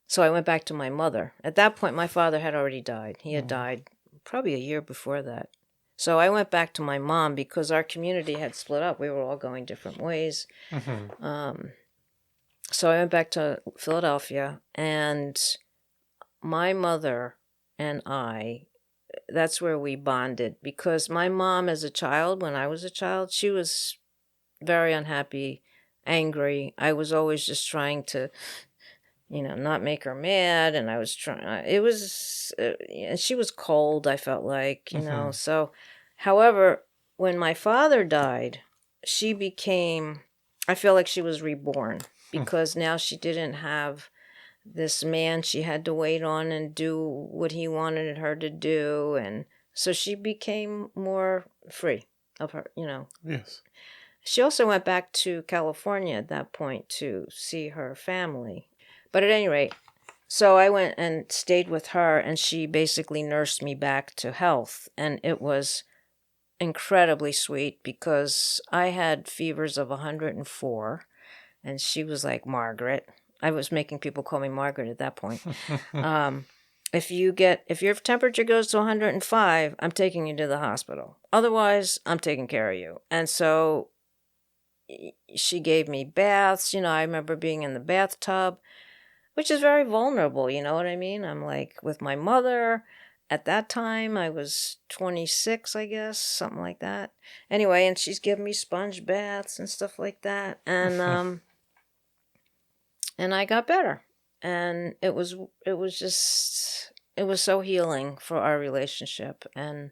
so I went back to my mother. At that point, my father had already died. He had died probably a year before that. So I went back to my mom because our community had split up. We were all going different ways. So I went back to Philadelphia, and my mother and that's where we bonded, because my mom as a child, when I was a child, she was very unhappy, angry. I was always just trying to not make her mad. And I was trying, it was, and she was cold, I felt like, so, however, when my father died, she became, I feel like she was reborn because now she didn't have this man she had to wait on and do what he wanted her to do. And so she became more free of her, Yes. She also went back to California at that point to see her family. But at any rate, so I went and stayed with her, and she basically nursed me back to health. And it was incredibly sweet because I had fevers of 104, and she was like Margaret. I was making people call me Margaret at that point. If your temperature goes to 105, I'm taking you to the hospital. Otherwise, I'm taking care of you. And so she gave me baths. I remember being in the bathtub, which is very vulnerable. You know what I mean? I'm like with my mother. At that time, I was 26, I guess, something like that. Anyway, and she's giving me sponge baths and stuff like that. And and I got better. And it was so healing for our relationship. And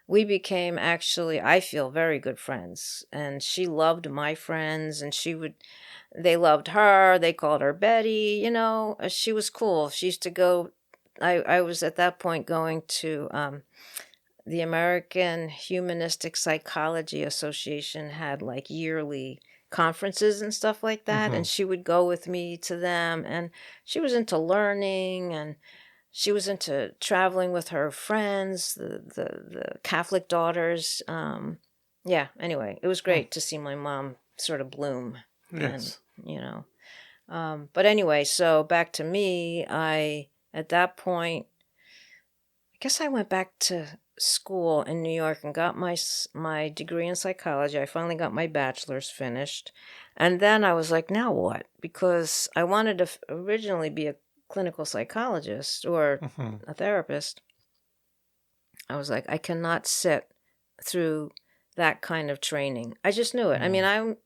we became, actually, I feel, very good friends. And she loved my friends, and they loved her. They called her Betty. She was cool. She used to go, I was at that point going to the American Humanistic Psychology Association had like yearly conferences and stuff like that. And she would go with me to them. And she was into learning, and she was into traveling with her friends, the Catholic daughters. Anyway, it was great to see my mom sort of bloom. Yes. And, but anyway, so back to me, at that point, I guess I went back to school in New York and got my degree in psychology. I finally got my bachelor's finished. And then I was like, now what? Because I wanted to originally be a clinical psychologist or a therapist. I was like, I cannot sit through that kind of training. I just knew it. I mean,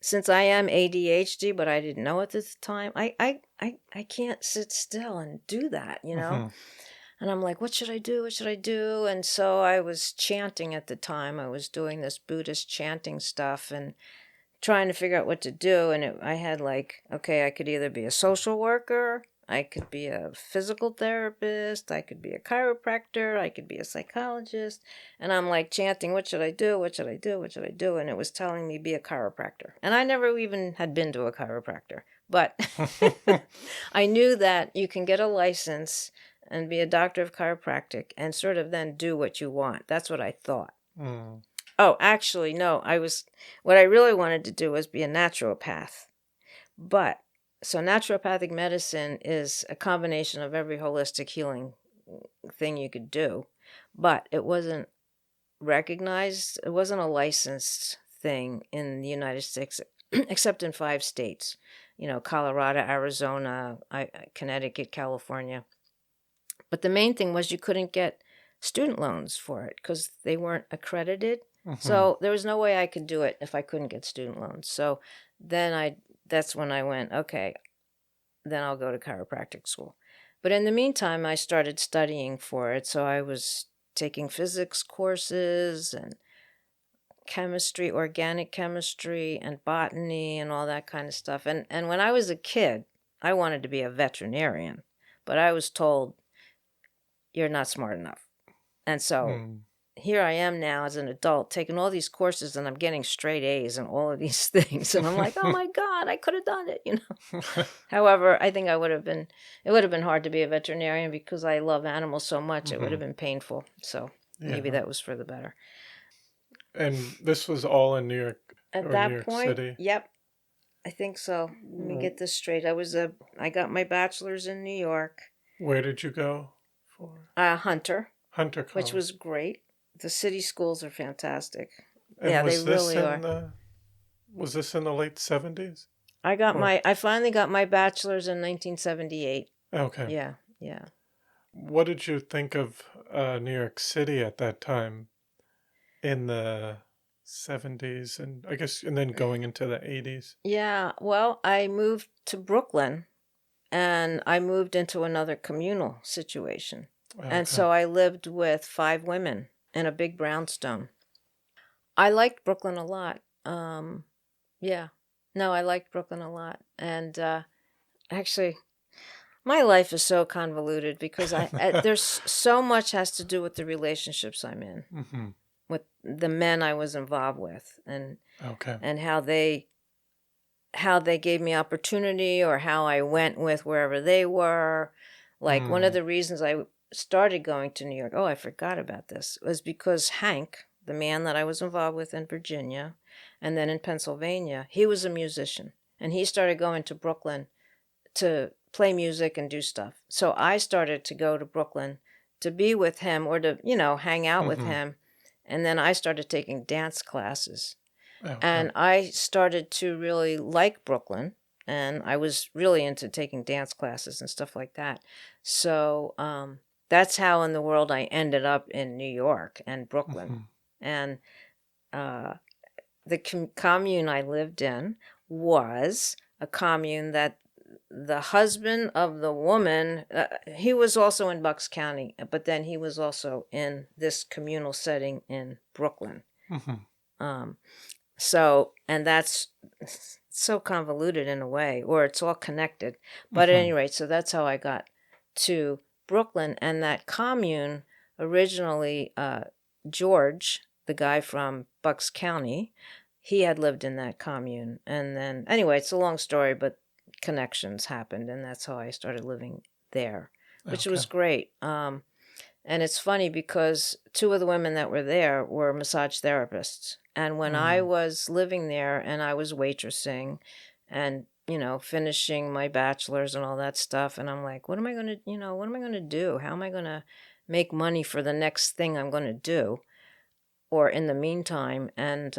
since I am ADHD, but I didn't know it at the time, I can't sit still and do that, And I'm like, what should I do? What should I do? And so I was chanting at the time. I was doing this Buddhist chanting stuff and trying to figure out what to do. And I had like, okay, I could either be a social worker, I could be a physical therapist, I could be a chiropractor, I could be a psychologist. And I'm like chanting, what should I do? What should I do? What should I do? And it was telling me be a chiropractor. And I never even had been to a chiropractor. But I knew that you can get a license and be a doctor of chiropractic and sort of then do what you want. That's what I thought. Oh, actually, no. What I really wanted to do was be a naturopath. So naturopathic medicine is a combination of every holistic healing thing you could do, but it wasn't recognized. It wasn't a licensed thing in the United States, except in 5 states, Colorado, Arizona, Connecticut, California. But the main thing was you couldn't get student loans for it because they weren't accredited. So there was no way I could do it if I couldn't get student loans. So then that's when I went, okay, then I'll go to chiropractic school. But in the meantime, I started studying for it. So I was taking physics courses and chemistry, organic chemistry and botany and all that kind of stuff. And when I was a kid, I wanted to be a veterinarian, but I was told, you're not smart enough. And so here I am now as an adult taking all these courses and I'm getting straight A's and all of these things. And I'm like, oh my God, I could have done it, However, I think it would have been hard to be a veterinarian because I love animals so much. It would have been painful. So maybe that was for the better. And this was all in New York at that New York point, City? Yep. I think so. Let me get this straight. I got my bachelor's in New York. Where did you go for? Hunter College. Which was great. The city schools are fantastic. And yeah, was they this really are. Was this in the late 70s? I finally got my bachelor's in 1978. Okay. Yeah. What did you think of New York City at that time in the 70s and then going into the 80s? Yeah, well, I moved to Brooklyn and I moved into another communal situation. Okay. And so I lived with 5 women in a big brownstone. I liked Brooklyn a lot. Yeah. No, I liked Brooklyn a lot. And actually, my life is so convoluted because there's so much has to do with the relationships I'm in, Mm-hmm. with the men I was involved with, and Okay. and how they gave me opportunity, or how I went with wherever they were. Like one of the reasons I started going to New York, oh, I forgot about this, was because Hank, the man that I was involved with in Virginia and then in Pennsylvania, he was a musician, and he started going to Brooklyn to play music and do stuff. So I started to go to Brooklyn to be with him, or to, hang out with him. And then I started taking dance classes. Okay. And I started to really like Brooklyn, and I was really into taking dance classes and stuff like that. So that's how in the world I ended up in New York and Brooklyn. And the commune I lived in was a commune that the husband of the woman, he was also in Bucks County, but then he was also in this communal setting in Brooklyn. So, and that's so convoluted in a way, or it's all connected. But at any rate, so that's how I got to Brooklyn. And that commune, originally, George, the guy from Bucks County, he had lived in that commune. And then, anyway, it's a long story, but connections happened, and that's how I started living there, which was great. And it's funny because 2 of the women that were there were massage therapists. And when I was living there and I was waitressing and, finishing my bachelor's and all that stuff, and I'm like, what am I going to do? How am I going to make money for the next thing I'm going to do, or in the meantime? And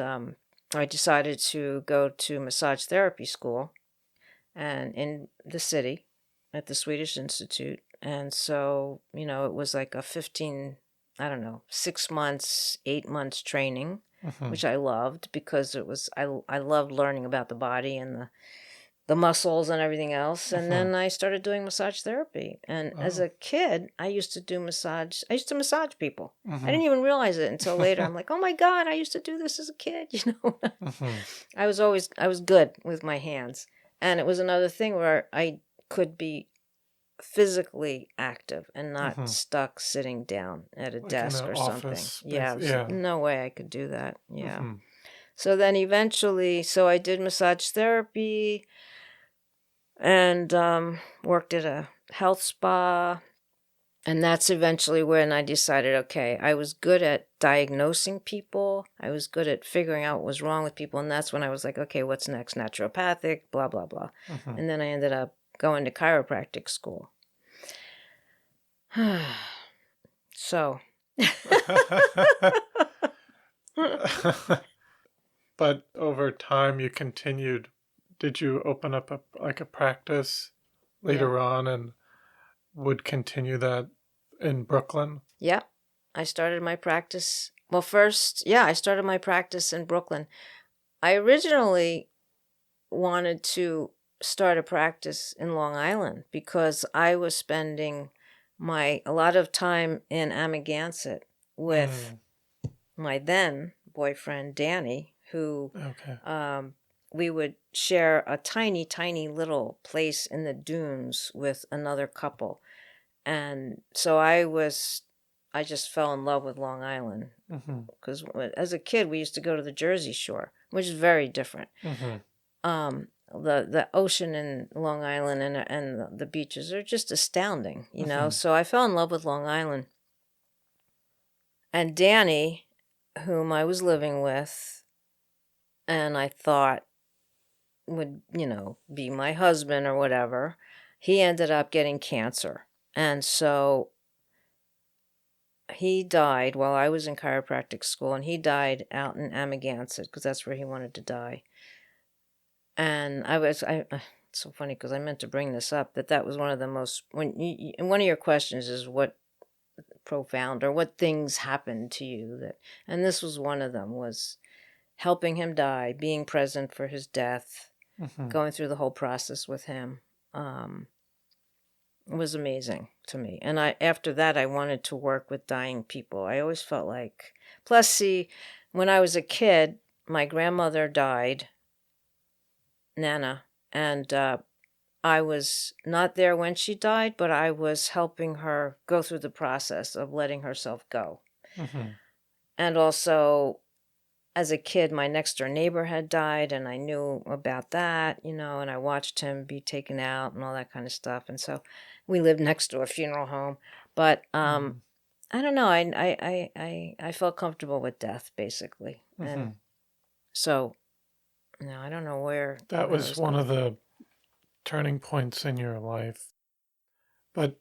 I decided to go to massage therapy school, and in the city at the Swedish Institute. And so, it was like a 6 months, 8 months training, which I loved, because it was, I loved learning about the body and the muscles and everything else. And then I started doing massage therapy. And as a kid, I used to massage people. I didn't even realize it until later. I'm like, oh my God, I used to do this as a kid, I was good with my hands. And it was another thing where I could be physically active and not stuck sitting down at a desk or something. Yeah, no way I could do that. Yeah. So then eventually, I did massage therapy and worked at a health spa. And that's eventually when I decided, okay, I was good at diagnosing people. I was good at figuring out what was wrong with people. And that's when I was like, okay, what's next? Naturopathic, blah, blah, blah. And then I ended up going to chiropractic school. So. But over time you continued. Did you open up a practice later on and would continue that in Brooklyn? Yeah. I started my practice. Well, first, I started my practice in Brooklyn. I originally wanted to start a practice in Long Island because I was spending a lot of time in Amagansett with my then boyfriend, Danny, who we would share a tiny, tiny little place in the dunes with another couple. And so I just fell in love with Long Island because as a kid, we used to go to the Jersey Shore, which is very different. The ocean in Long Island and the beaches are just astounding, So I fell in love with Long Island. And Danny, whom I was living with, and I thought would, be my husband or whatever, he ended up getting cancer. And so he died while I was in chiropractic school, and he died out in Amagansett because that's where he wanted to die. And it's so funny because I meant to bring this up, that was one of the most, one of your questions is what profound or what things happened to you and this was one of them, was helping him die, being present for his death, going through the whole process with him. was amazing to me. And after that, I wanted to work with dying people. I always felt like, plus, see, when I was a kid, my grandmother died, Nana, and I was not there when she died, but I was helping her go through the process of letting herself go. Mm-hmm. And also, as a kid, my next door neighbor had died, and I knew about that, and I watched him be taken out and all that kind of stuff. And so we lived next to a funeral home. But I don't know. I felt comfortable with death, basically. Mm-hmm. And so, I don't know where. That was one of the turning points in your life. But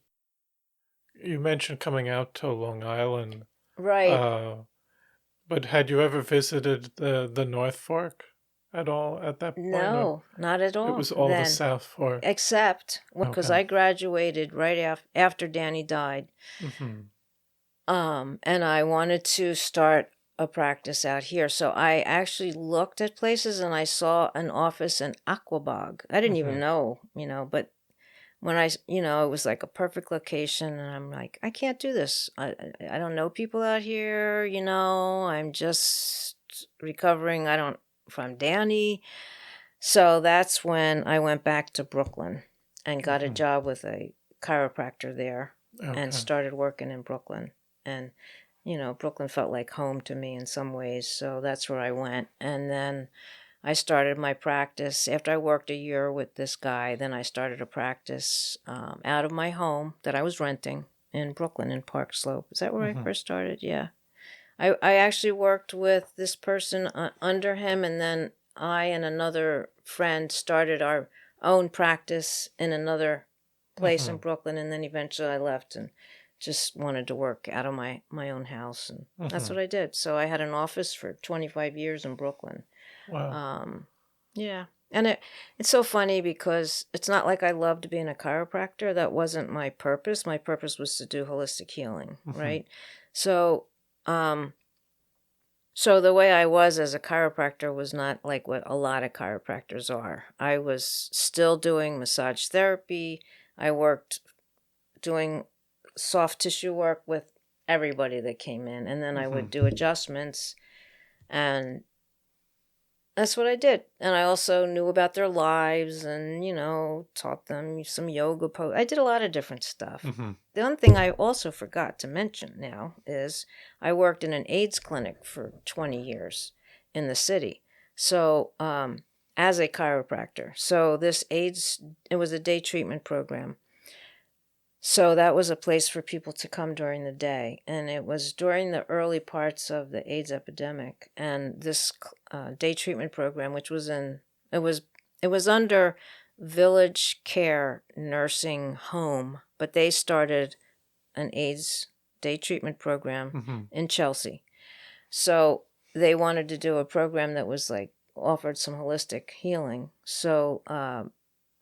you mentioned coming out to Long Island. Right. But had you ever visited the North Fork at all at that point? No, not at all. It was all then. The South Fork. Except because I graduated right after Danny died. Mm-hmm. And I wanted to start a practice out here. So I actually looked at places and I saw an office in Aquabog. I didn't even know, but when it was like a perfect location, and I'm like, I can't do this. I don't know people out here, I'm just recovering. from Danny. So that's when I went back to Brooklyn and got a job with a chiropractor there and started working in Brooklyn. And, Brooklyn felt like home to me in some ways. So that's where I went. And then I started my practice. After I worked a year with this guy, then I started a practice out of my home that I was renting in Brooklyn in Park Slope. Is that where I first started? Yeah. I actually worked with this person under him, and then I and another friend started our own practice in another place in Brooklyn, and then eventually I left and just wanted to work out of my own house, and that's what I did. So I had an office for 25 years in Brooklyn. Wow. Yeah. And it's so funny because it's not like I loved being a chiropractor. That wasn't my purpose. My purpose was to do holistic healing, right? So the way I was as a chiropractor was not like what a lot of chiropractors are. I was still doing massage therapy. I worked doing soft tissue work with everybody that came in, and then I would do adjustments, and that's what I did. And I also knew about their lives and, taught them some yoga pose. I did a lot of different stuff. The one thing I also forgot to mention now is I worked in an AIDS clinic for 20 years in the city. So, as a chiropractor. So this AIDS, it was a day treatment program. So that was a place for people to come during the day. And it was during the early parts of the AIDS epidemic. And this day treatment program, which was it was under Village Care Nursing Home, but they started an AIDS day treatment program in Chelsea. So they wanted to do a program that was like offered some holistic healing. So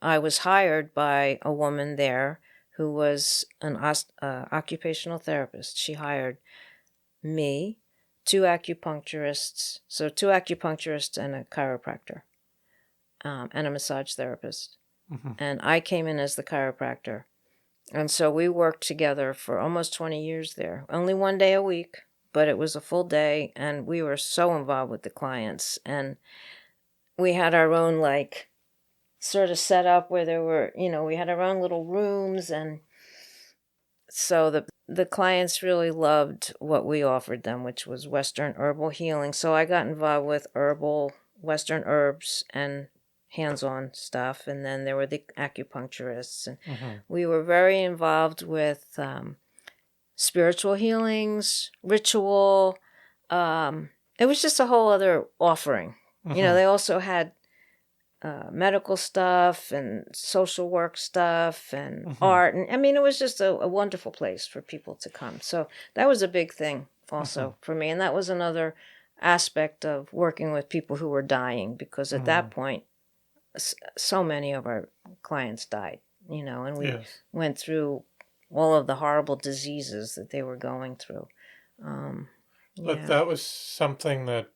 I was hired by a woman there who was an occupational therapist. She hired me, 2 acupuncturists, so 2 acupuncturists and a chiropractor, and a massage therapist. And I came in as the chiropractor. And so we worked together for almost 20 years there. Only 1 day a week, but it was a full day, and we were so involved with the clients. And we had our own, sort of set up where there were, we had our own little rooms, and so the clients really loved what we offered them, which was Western herbal healing. So I got involved with herbal Western herbs and hands-on stuff, and then there were the acupuncturists, and we were very involved with spiritual healings, ritual. It was just a whole other offering. They also had medical stuff and social work stuff and art. And I mean, it was just a wonderful place for people to come. So that was a big thing also for me. And that was another aspect of working with people who were dying, because at that point, so many of our clients died, and we went through all of the horrible diseases that they were going through. But that was something that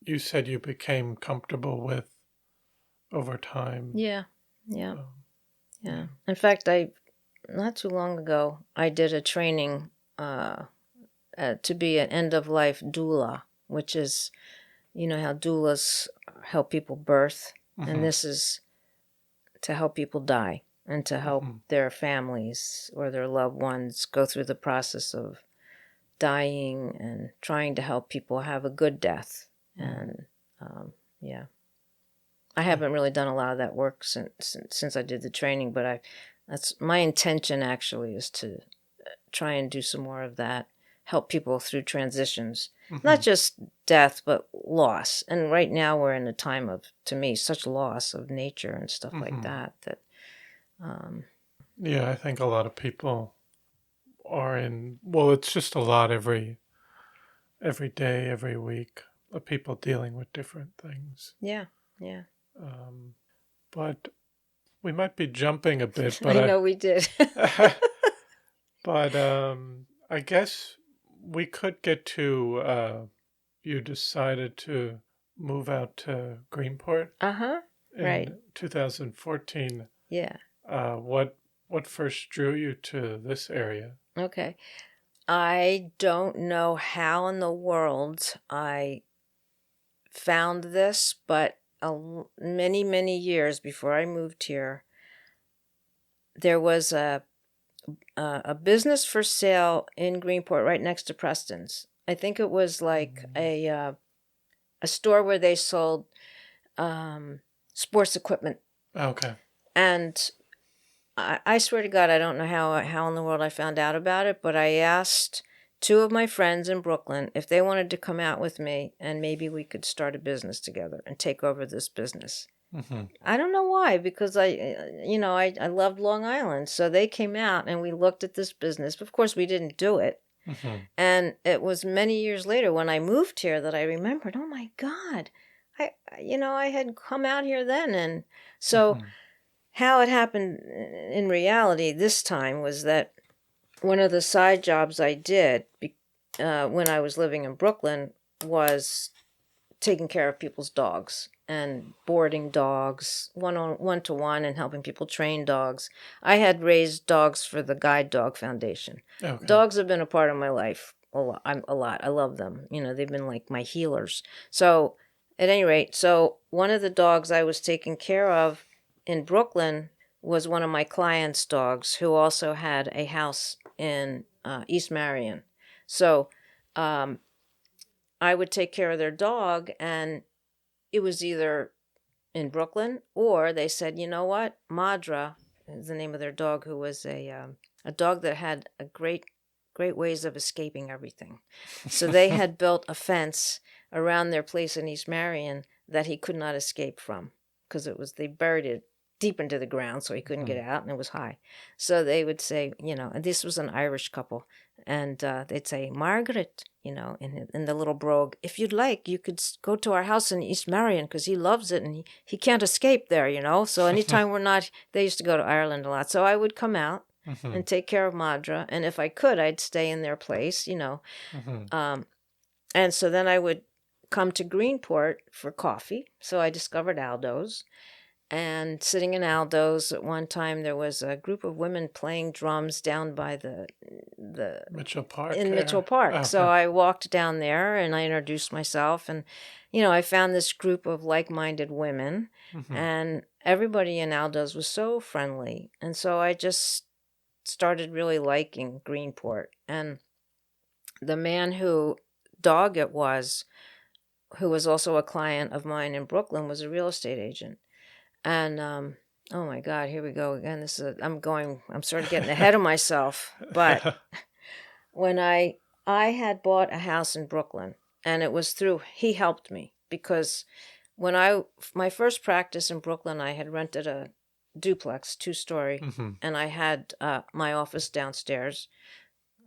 you said you became comfortable with over time. Yeah. In fact, I not too long ago, I did a training to be an end-of-life doula, which is, you know how doulas help people birth, and this is to help people die and to help their families or their loved ones go through the process of dying and trying to help people have a good death. And yeah, I haven't really done a lot of that work since I did the training, but that's my intention actually, is to try and do some more of that, help people through transitions, not just death, but loss. And right now we're in a time of, to me, such loss of nature and stuff like that. Yeah, I think a lot of people are in, well, it's just a lot every day, every week, of people dealing with different things. Yeah. But we might be jumping a bit, but I know we did. But I guess we could get to, you decided to move out to Greenport Right. in 2014. Yeah. What first drew you to this area? Okay. I don't know how in the world I found this, but many, many years before I moved here, there was a business for sale in Greenport right next to Preston's. I think it was like a store where they sold sports equipment. Okay. And I swear to God, I don't know how in the world I found out about it, but I asked two of my friends in Brooklyn if they wanted to come out with me and maybe we could start a business together and take over this business. I don't know why, because I loved Long Island. So they came out and we looked at this business. Of course, we didn't do it. And it was many years later when I moved here that I remembered, oh my God, I had come out here then. And so how it happened in reality this time was that one of the side jobs I did when I was living in Brooklyn was taking care of people's dogs and boarding dogs one-to-one and helping people train dogs. I had raised dogs for the Guide Dog Foundation. Okay. Dogs have been a part of my life a lot. I love them. They've been like my healers. So at any rate, one of the dogs I was taking care of in Brooklyn was one of my clients' dogs who also had a house in East Marion. So I would take care of their dog, and it was either in Brooklyn or they said, you know what, Madra is the name of their dog, who was a dog that had a great ways of escaping everything. So they had built a fence around their place in East Marion that he could not escape from, because they buried it deep into the ground so he couldn't get out, and it was high. So they would say, and this was an Irish couple, and they'd say, Margaret, in the little brogue, if you'd like, you could go to our house in East Marion because he loves it and he can't escape there, So anytime they used to go to Ireland a lot. So I would come out and take care of Madra, and if I could, I'd stay in their place, and so then I would come to Greenport for coffee. So I discovered Aldo's. And sitting in Aldo's at one time, there was a group of women playing drums down by the Mitchell Park. Mitchell Park. Oh, so I walked down there and I introduced myself, and I found this group of like-minded women, and everybody in Aldo's was so friendly, and so I just started really liking Greenport. And the man who was also a client of mine in Brooklyn, was a real estate agent. And, oh my God, here we go again. I'm sort of getting ahead of myself. But when I had bought a house in Brooklyn, and it was he helped me, because when my first practice in Brooklyn, I had rented a duplex, 2-story, and I had my office downstairs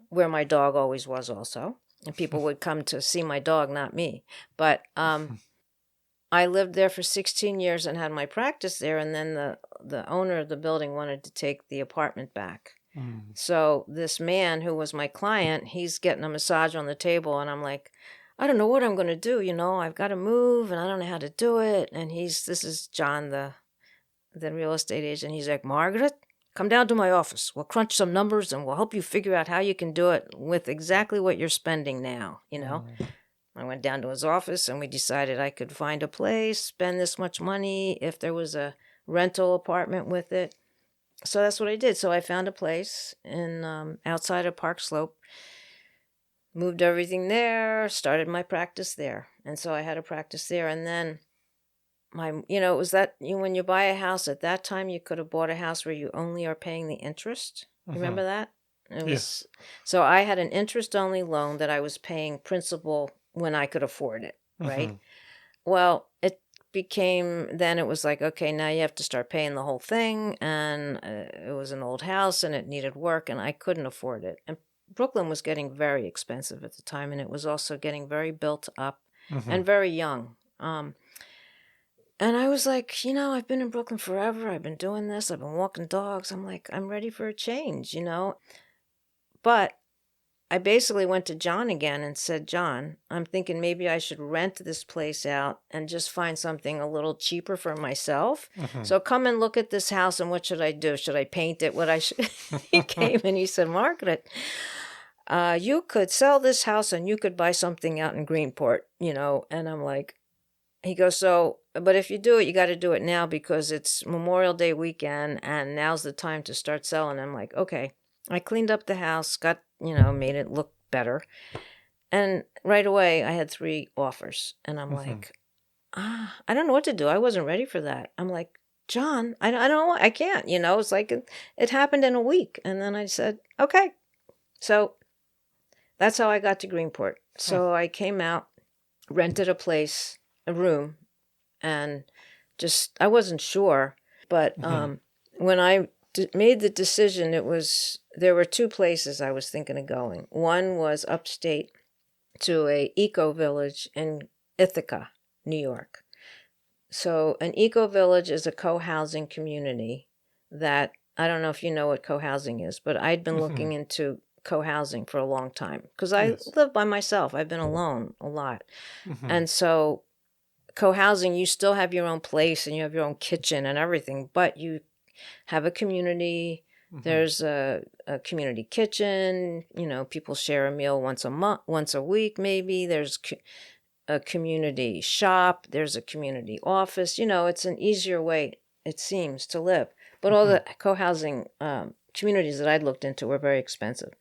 where my dog always was also. And people would come to see my dog, not me. But, I lived there for 16 years and had my practice there, and then the owner of the building wanted to take the apartment back. So this man who was my client, he's getting a massage on the table, and I'm like, I don't know what I'm going to do, I've got to move, and I don't know how to do it. And this is John, the real estate agent. He's like, Margaret, come down to my office. We'll crunch some numbers and we'll help you figure out how you can do it with exactly what you're spending now, you know. I went down to his office and we decided I could find a place, spend this much money if there was a rental apartment with it. So that's what I did. So I found a place in outside of Park Slope, moved everything there, started my practice there. And so I had a practice there. And then it was that when you buy a house at that time, you could have bought a house where you only are paying the interest. Remember that? It was, So I had an interest-only loan that I was paying principal when I could afford it, right? Well, it was like, okay, now you have to start paying the whole thing. And it was an old house and it needed work and I couldn't afford it. And Brooklyn was getting very expensive at the time. And it was also getting very built up and very young. And I was like, I've been in Brooklyn forever. I've been doing this. I've been walking dogs. I'm like, I'm ready for a change, But I basically went to John again and said, John, I'm thinking maybe I should rent this place out and just find something a little cheaper for myself. So come and look at this house and what should I do? Should I paint it? He came and he said, Margaret, you could sell this house and you could buy something out in Greenport, And I'm like, he goes, but if you do it, you got to do it now because it's Memorial Day weekend and now's the time to start selling. I'm like, okay. I cleaned up the house, made it look better. And right away, I had 3 offers. And I'm like, I don't know what to do. I wasn't ready for that. I'm like, John, I don't know. I can't, It's like it happened in a week. And then I said, okay. So that's how I got to Greenport. So I came out, rented a place, a room, and I wasn't sure. But when I made the decision, there were 2 places I was thinking of going. One was upstate to a eco village in Ithaca, New York. So an eco village is a co-housing community that, I don't know if you know what co-housing is, but I'd been looking into co-housing for a long time because I live by myself. I've been alone a lot. And so co-housing, you still have your own place and you have your own kitchen and everything, but you have a community. There's a community kitchen. People share a meal once a week, maybe. There's a community shop. There's a community office. It's an easier way, it seems, to live. But all the co-housing communities that I'd looked into were very expensive.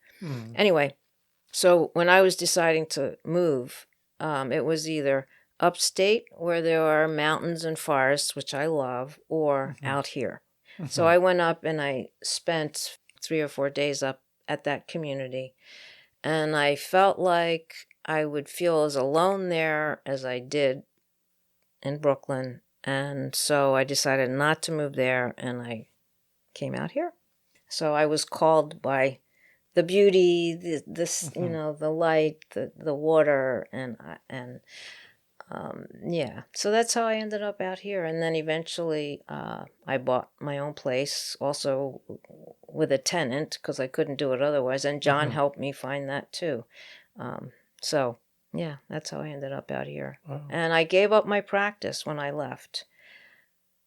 Anyway, so when I was deciding to move, it was either upstate, where there are mountains and forests, which I love, or out here. So I went up and I spent 3 or 4 days up at that community. And I felt like I would feel as alone there as I did in Brooklyn. And so I decided not to move there and I came out here. So I was called by the beauty, the light, the water, so that's how I ended up out here. And then eventually I bought my own place, also with a tenant, because I couldn't do it otherwise. And John helped me find that too. That's how I ended up out here. Wow. And I gave up my practice when I left,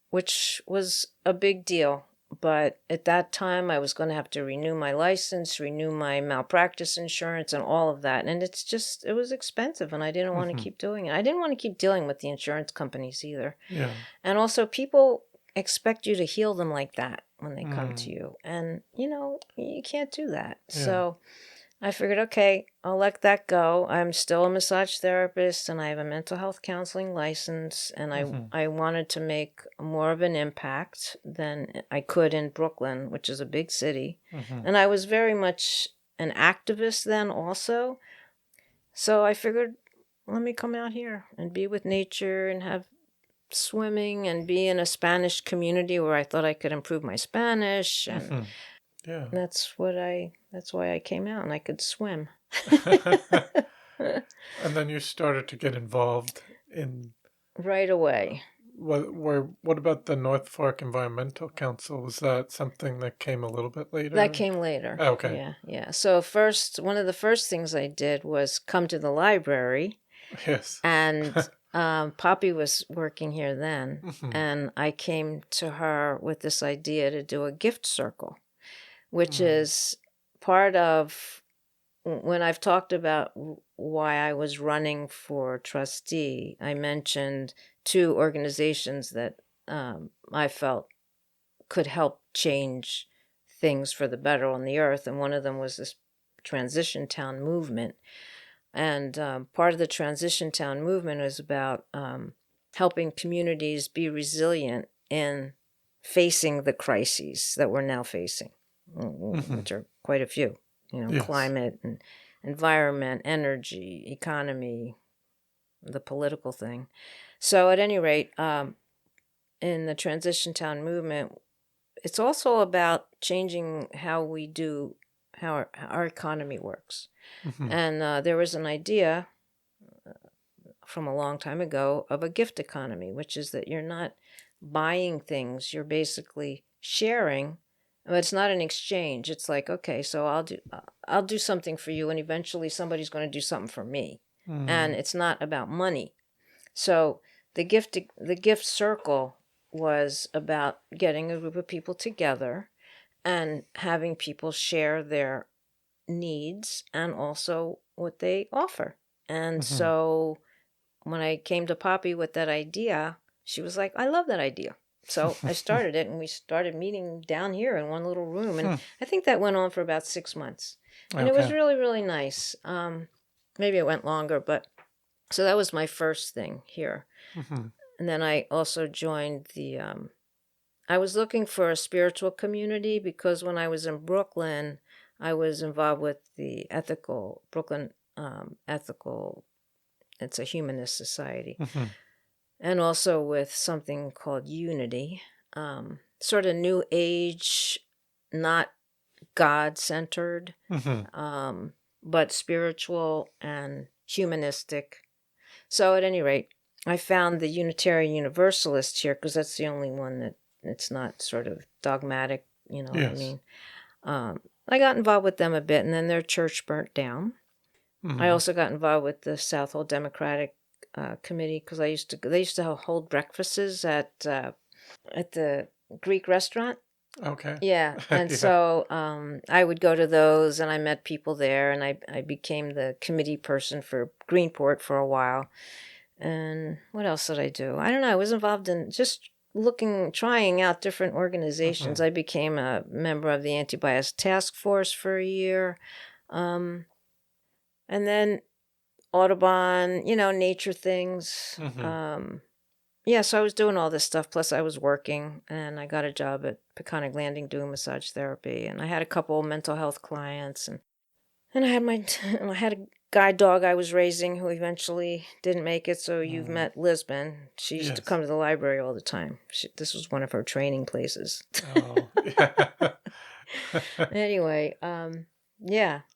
which was a big deal. But at that time, I was going to have to renew my license, renew my malpractice insurance, and all of that. And it was expensive, and I didn't want to keep doing it. I didn't want to keep dealing with the insurance companies either. Yeah. And also, people expect you to heal them like that when they come to you. And, you can't do that. Yeah. So I figured, okay, I'll let that go. I'm still a massage therapist and I have a mental health counseling license, and I wanted to make more of an impact than I could in Brooklyn, which is a big city. And I was very much an activist then also. So I figured, let me come out here and be with nature and have swimming and be in a Spanish community where I thought I could improve my Spanish. And yeah, that's why I came out, and I could swim. And then you started to get involved in... Right away. What about the North Fork Environmental Council? Was that something that came a little bit later? That came later. Oh, okay. Yeah. So one of the first things I did was come to the library. Yes. And Poppy was working here then, and I came to her with this idea to do a gift circle, which is part of when I've talked about why I was running for trustee. I mentioned two organizations that I felt could help change things for the better on the earth, and one of them was this Transition Town movement. And part of the Transition Town movement is about helping communities be resilient in facing the crises that we're now facing, which are quite a few, Yes. climate and environment, energy, economy, the political thing. So at any rate, in the Transition Town movement, it's also about changing how our economy works. And there was an idea from a long time ago of a gift economy, which is that you're not buying things, you're basically sharing, but it's not an exchange. It's like, okay, so I'll do something for you, and eventually somebody's going to do something for me. And it's not about money. So the gift circle was about getting a group of people together and having people share their needs and also what they offer. And so when I came to Poppy with that idea, she was like, I love that idea. So I started it, and we started meeting down here in one little room. And I think that went on for about 6 months. And it was really, really nice. Maybe it went longer, but so that was my first thing here. And then I also joined I was looking for a spiritual community because when I was in Brooklyn, I was involved with the Brooklyn Ethical, it's a humanist society, and also with something called Unity, sort of new age, not God-centered, but spiritual and humanistic. So at any rate, I found the Unitarian Universalist here because that's the only one that it's not sort of dogmatic, you know what I mean? I got involved with them a bit, and then their church burnt down. I also got involved with the Southhold Democratic Committee because they used to hold breakfasts at the Greek restaurant. Okay. Yeah, and so I would go to those, and I met people there, and I became the committee person for Greenport for a while. And what else did I do? I don't know. I was involved in just trying out different organizations. I became a member of the Anti-Bias Task Force for a year. And then Audubon, nature things. So I was doing all this stuff. Plus I was working, and I got a job at Peconic Landing doing massage therapy. And I had a couple of mental health clients. And I had a guide dog I was raising who eventually didn't make it. So you've met Lisbon. She used to come to the library all the time. This was one of her training places. Oh, yeah. Anyway,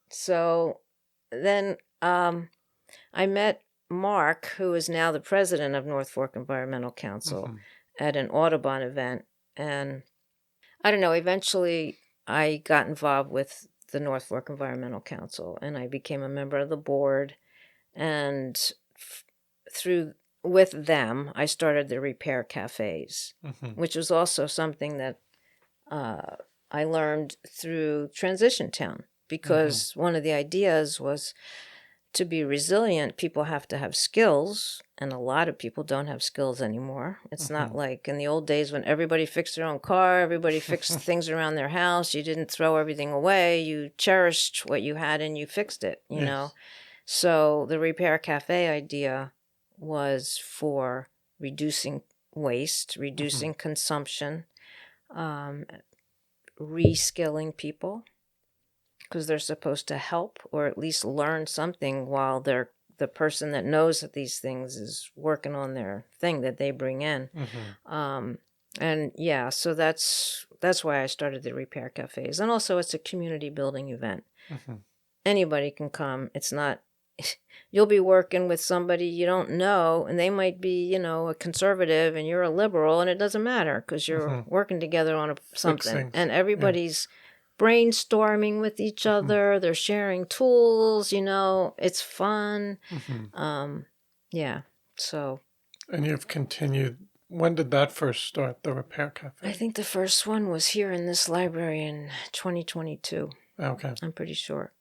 so then I met Mark, who is now the president of North Fork Environmental Council, at an Audubon event. And I don't know, eventually I got involved with the North Fork Environmental Council, and I became a member of the board. And with them, I started the Repair Cafes, which was also something that I learned through Transition Town, because one of the ideas was to be resilient, people have to have skills, and a lot of people don't have skills anymore. It's not like in the old days when everybody fixed their own car, everybody fixed things around their house. You didn't throw everything away. You cherished what you had and you fixed it, you know. So the Repair Cafe idea was for reducing waste, reducing consumption, reskilling people, because they're supposed to help or at least learn something while the person that knows that these things is working on their thing that they bring in. So that's why I started the Repair Cafes. And also it's a community building event. Anybody can come. It's not, you'll be working with somebody you don't know, and they might be, a conservative and you're a liberal, and it doesn't matter because you're working together on something. And everybody's brainstorming with each other. They're sharing tools, it's fun. So And you've continued. When did that first start, the Repair Cafe? I think the first one was here in this library in 2022. Okay. I'm pretty sure.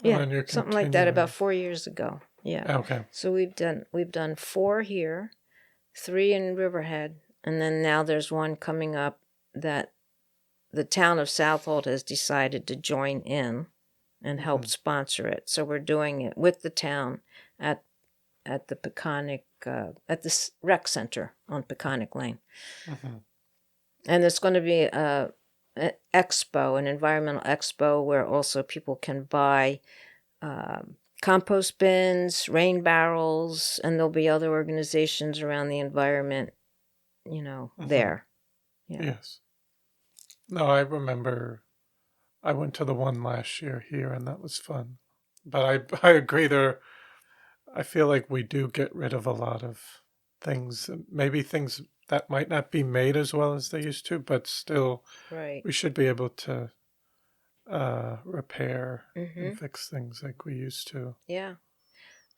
And Yeah, then you're something like that, continuing. about 4 years ago. Yeah. Okay. So we've done 4 here, 3 in Riverhead, and then now there's one coming up that the town of Southold has decided to join in and help sponsor it. So we're doing it with the town at the Peconic, at the rec center on Peconic Lane. Mm-hmm. And there's going to be an expo, an environmental expo, where also people can buy compost bins, rain barrels, and there'll be other organizations around the environment, there. Yeah. Yes. No, I remember I went to the one last year here, and that was fun. But I agree I feel like we do get rid of a lot of things, maybe things that might not be made as well as they used to, but still Right. we should be able to repair and fix things like we used to. Yeah.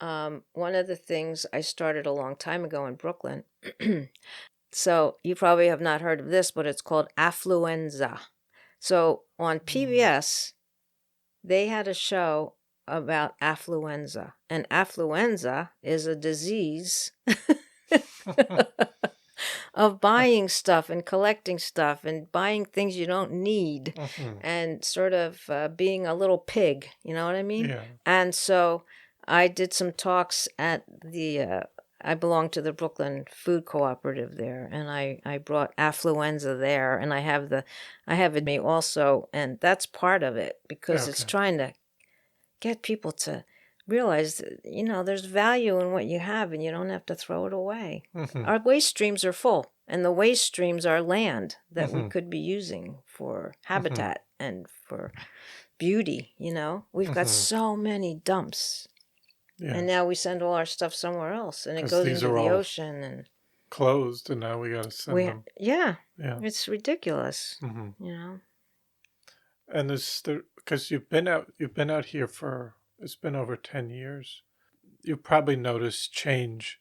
One of the things I started a long time ago in Brooklyn, so you probably have not heard of this, but it's called affluenza. So on PBS, they had a show about affluenza, and affluenza is a disease of buying stuff and collecting stuff and buying things you don't need and sort of being a little pig, you know what I mean? Yeah. And so I did some talks at I belong to the Brooklyn Food Cooperative there, and I brought affluenza there, and I have it with me also, and that's part of it, because it's trying to get people to realize that, there's value in what you have, and you don't have to throw it away. Our waste streams are full, and the waste streams are land that we could be using for habitat and for beauty, We've got so many dumps. Yeah. And now we send all our stuff somewhere else, and it goes into the ocean and closed, and now we got to send them. Yeah, it's ridiculous, And because you've been out here for, it's been over 10 years. You've probably noticed change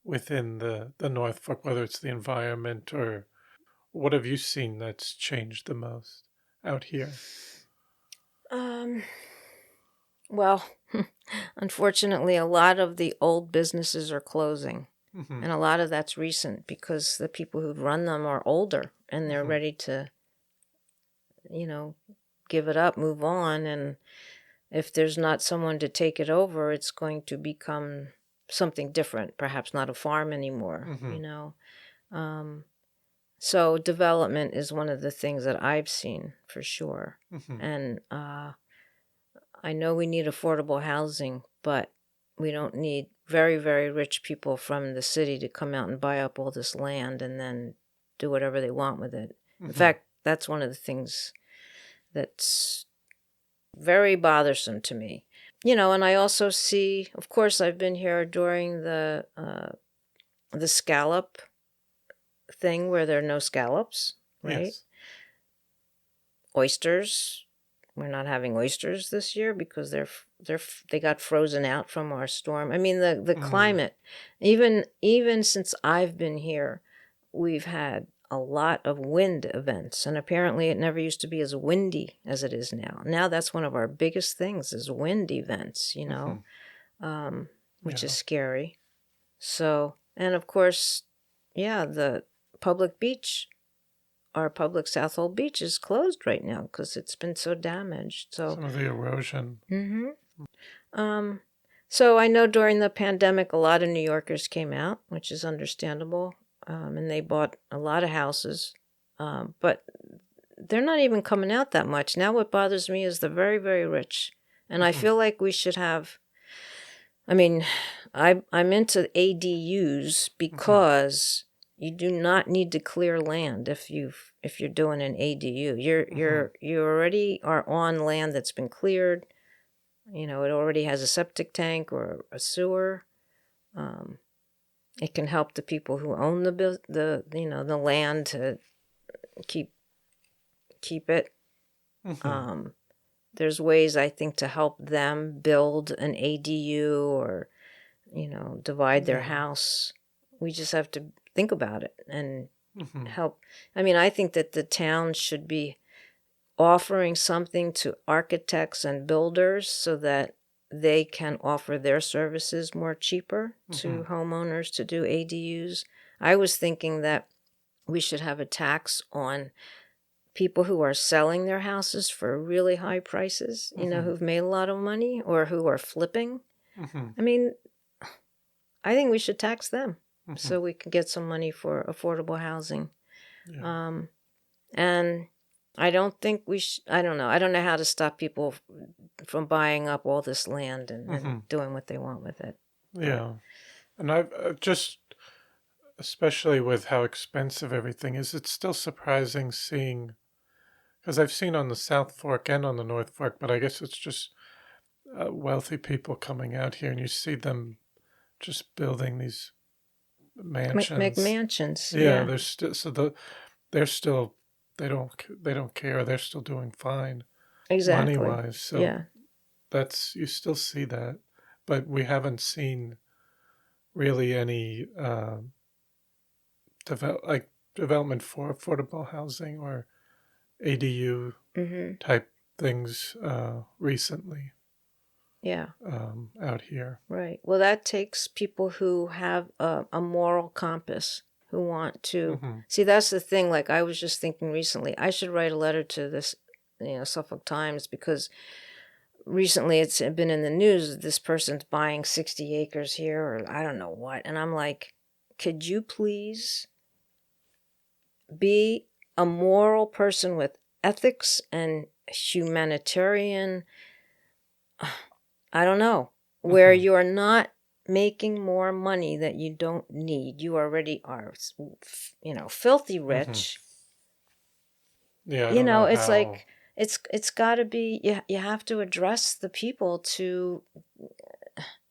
within the North Fork, whether it's the environment or what have you seen that's changed the most out here? Well, unfortunately, a lot of the old businesses are closing. And a lot of that's recent because the people who run them are older and they're ready to, give it up, move on. And if there's not someone to take it over, it's going to become something different, perhaps not a farm anymore, So development is one of the things that I've seen for sure. And I know we need affordable housing, but we don't need very, very rich people from the city to come out and buy up all this land and then do whatever they want with it. In fact, that's one of the things that's very bothersome to me. And I also see, of course, I've been here during the scallop thing where there are no scallops, right? Yes. Oysters. We're not having oysters this year because they got frozen out from our storm. I mean, the climate, even since I've been here, we've had a lot of wind events, and apparently it never used to be as windy as it is now. Now that's one of our biggest things is wind events, which is scary. So, and of course, the public beach, our public Southold beach is closed right now because it's been so damaged. So some of the erosion. So I know during the pandemic, a lot of New Yorkers came out, which is understandable, and they bought a lot of houses, but they're not even coming out that much. Now what bothers me is the very, very rich, and I feel like we should have, I'm into ADUs because you do not need to clear land if you're doing an ADU. You already are on land that's been cleared. It already has a septic tank or a sewer. It can help the people who own the land to keep it. There's ways, I think, to help them build an ADU or divide their house we just have to think about it and Mm-hmm. help. I mean, I think that the town should be offering something to architects and builders so that they can offer their services more cheaper to homeowners to do ADUs. I was thinking that we should have a tax on people who are selling their houses for really high prices, who've made a lot of money or who are flipping. Mm-hmm. I mean, I think we should tax them Mm-hmm. so we can get some money for affordable housing. Yeah. And I don't think I don't know. I don't know how to stop people from buying up all this land and doing what they want with it. Yeah. And I've just, especially with how expensive everything is, it's still surprising seeing, because I've seen on the South Fork and on the North Fork, but I guess it's just wealthy people coming out here and you see them just building these mansions. Make mansions. Yeah, they're still they don't care. They're still doing fine, Exactly. money wise. So that's, you still see that, but we haven't seen really any development for affordable housing or ADU type things recently. Yeah. Out here. Right. Well, that takes people who have a moral compass, who want to see. That's the thing. Like, I was just thinking recently, I should write a letter to this, Suffolk Times, because recently it's been in the news that this person's buying 60 acres here, or I don't know what. And I'm like, could you please be a moral person with ethics and humanitarian, I don't know, where you are not making more money that you don't need. You already are, filthy rich. Yeah, I don't know it's how... like, it's got to be, you have to address the people to,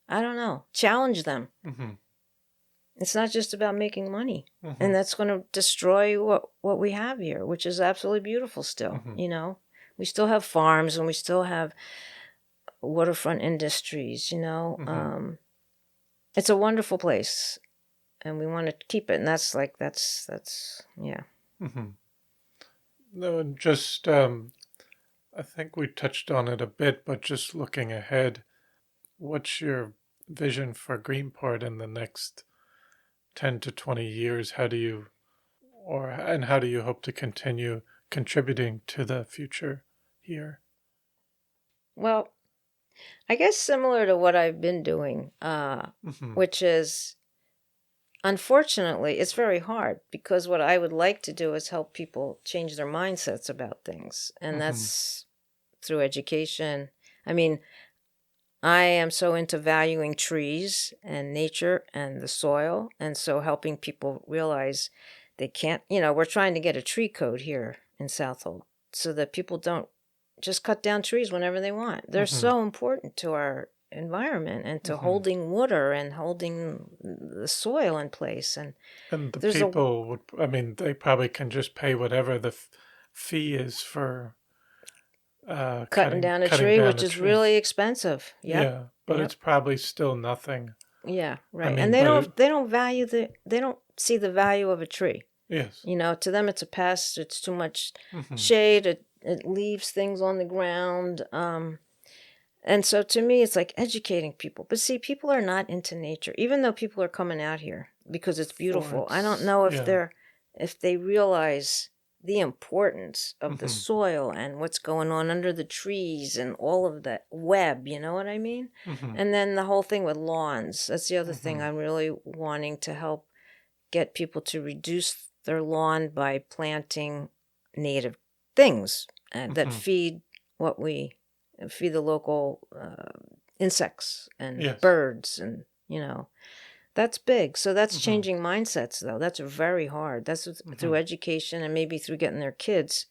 I don't know, challenge them. It's not just about making money. And that's going to destroy what we have here, which is absolutely beautiful still. We still have farms and we still have waterfront industries, it's a wonderful place and we want to keep it. And that's yeah. No, and just, I think we touched on it a bit, but just looking ahead, what's your vision for Greenport in the next 10 to 20 years? How do you hope to continue contributing to the future here? Well, I guess similar to what I've been doing, which is, unfortunately, it's very hard, because what I would like to do is help people change their mindsets about things. And that's through education. I mean, I am so into valuing trees and nature and the soil. And so helping people realize they can't, we're trying to get a tree code here in Southold so that people don't just cut down trees whenever they want. They're so important to our environment and to holding water and holding the soil in place. And the people they probably can just pay whatever the fee is for cutting down a tree, which is really expensive. Yeah, but it's probably still nothing. Yeah, right. And they don't see the value of a tree. Yes. To them it's a pest. It's too much shade. It leaves things on the ground. And so to me, it's like educating people. But see, people are not into nature, even though people are coming out here because it's beautiful. I don't know if they realize the importance of the soil and what's going on under the trees and all of that web, you know what I mean? And then the whole thing with lawns. That's the other thing I'm really wanting to help get people to reduce their lawn by planting native things that feed the local insects and birds, and that's big. So that's changing mindsets, though. That's very hard. That's through education and maybe through getting their kids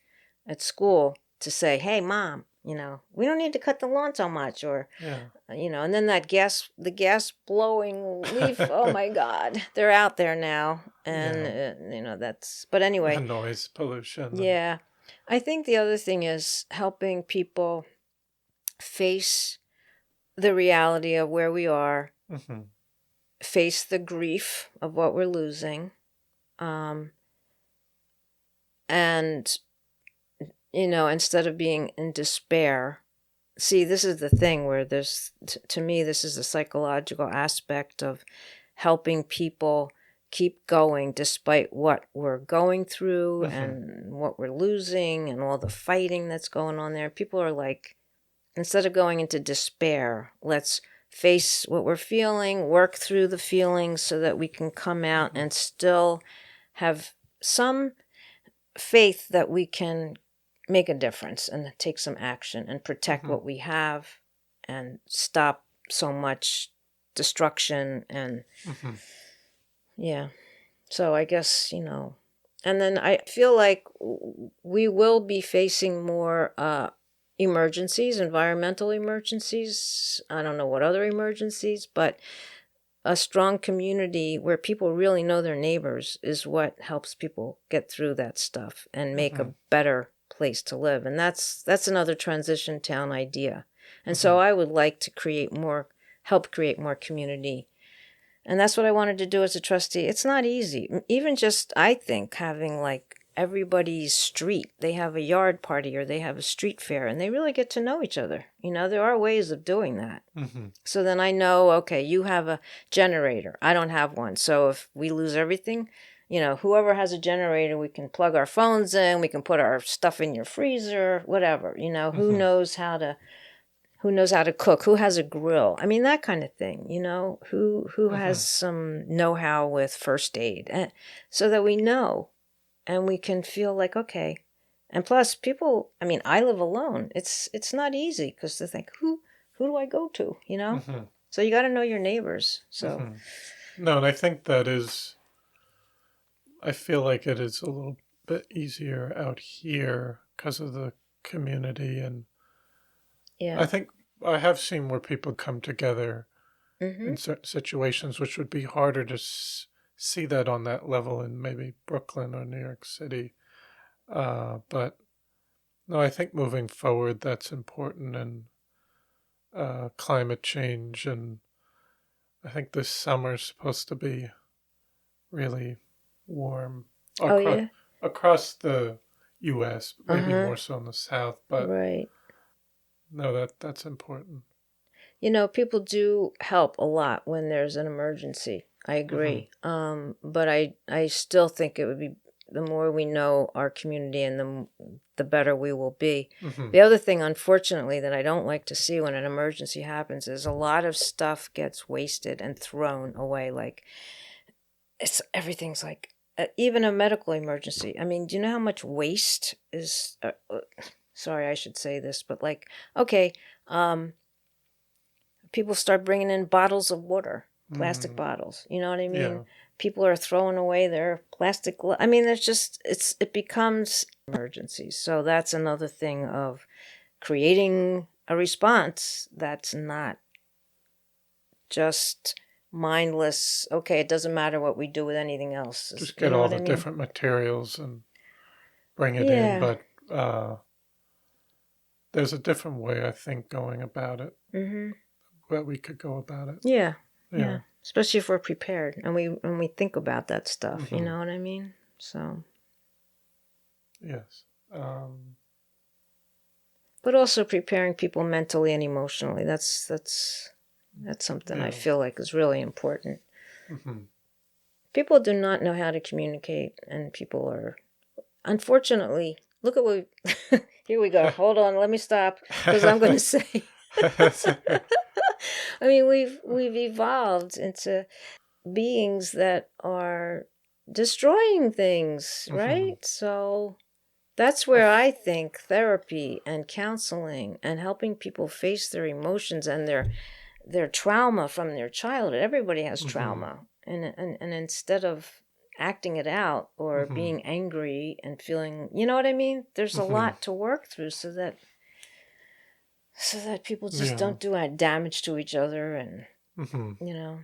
at school to say, hey, Mom, we don't need to cut the lawn so much, or and then the gas blowing leaf, oh my God, they're out there now. And that's, but anyway, noise pollution. Yeah. I think the other thing is helping people face the reality of where we are face the grief of what we're losing. And, instead of being in despair, see, this is the thing where to me, this is the psychological aspect of helping people keep going despite what we're going through and what we're losing and all the fighting that's going on there. People are like, instead of going into despair, let's face what we're feeling, work through the feelings so that we can come out and still have some faith that we can make a difference and take some action and protect what we have and stop so much destruction and yeah. So I guess, and then I feel like we will be facing more emergencies, environmental emergencies. I don't know what other emergencies, but a strong community where people really know their neighbors is what helps people get through that stuff and make a better place to live. And that's another transition town idea. And so I would like to help create more community. And that's what I wanted to do as a trustee. It's not easy. Even just, I think, having like everybody's street, they have a yard party or they have a street fair and they really get to know each other. There are ways of doing that. So then I know, okay, you have a generator. I don't have one. So if we lose everything, whoever has a generator, we can plug our phones in, we can put our stuff in your freezer, whatever, who knows how to cook, who has a grill. I mean, that kind of thing, who has some know-how with first aid, so that we know and we can feel like, okay. And plus people, I mean, I live alone. It's not easy because they think, who do I go to, So you got to know your neighbors. So No, and I think I feel like it is a little bit easier out here because of the community. And yeah, I think I have seen where people come together in certain situations, which would be harder to see that on that level in maybe Brooklyn or New York City. But no, I think moving forward, that's important. And climate change. And I think this summer is supposed to be really warm across the U.S., maybe more so in the South. But right. no, that's important. People do help a lot when there's an emergency. I agree. But I still think it would be, the more we know our community and the better we will be. The other thing, unfortunately, that I don't like to see when an emergency happens is a lot of stuff gets wasted and thrown away. Like, everything's like, even a medical emergency. I mean, do you know how much waste is, sorry, I should say this, but like, okay, people start bringing in bottles of water, plastic bottles. You know what I mean? Yeah. People are throwing away their plastic. I mean, it becomes emergencies. So that's another thing of creating a response that's not just mindless. Okay, it doesn't matter what we do with anything else. Just get all the different materials and bring it in. But there's a different way, I think, going about it. That we could go about it. Yeah. Especially if we're prepared and we think about that stuff. You know what I mean? So. Yes. But also preparing people mentally and emotionally. That's something I feel like is really important. People do not know how to communicate, and people are, unfortunately, look at what here we go. Hold on, let me stop, because I'm going to say. I mean, we've evolved into beings that are destroying things, right? So that's where I think therapy and counseling and helping people face their emotions and their trauma from their childhood. Everybody has trauma, and instead of acting it out or being angry and feeling, you know what I mean? There's a lot to work through so that people just don't do damage to each other, and you know.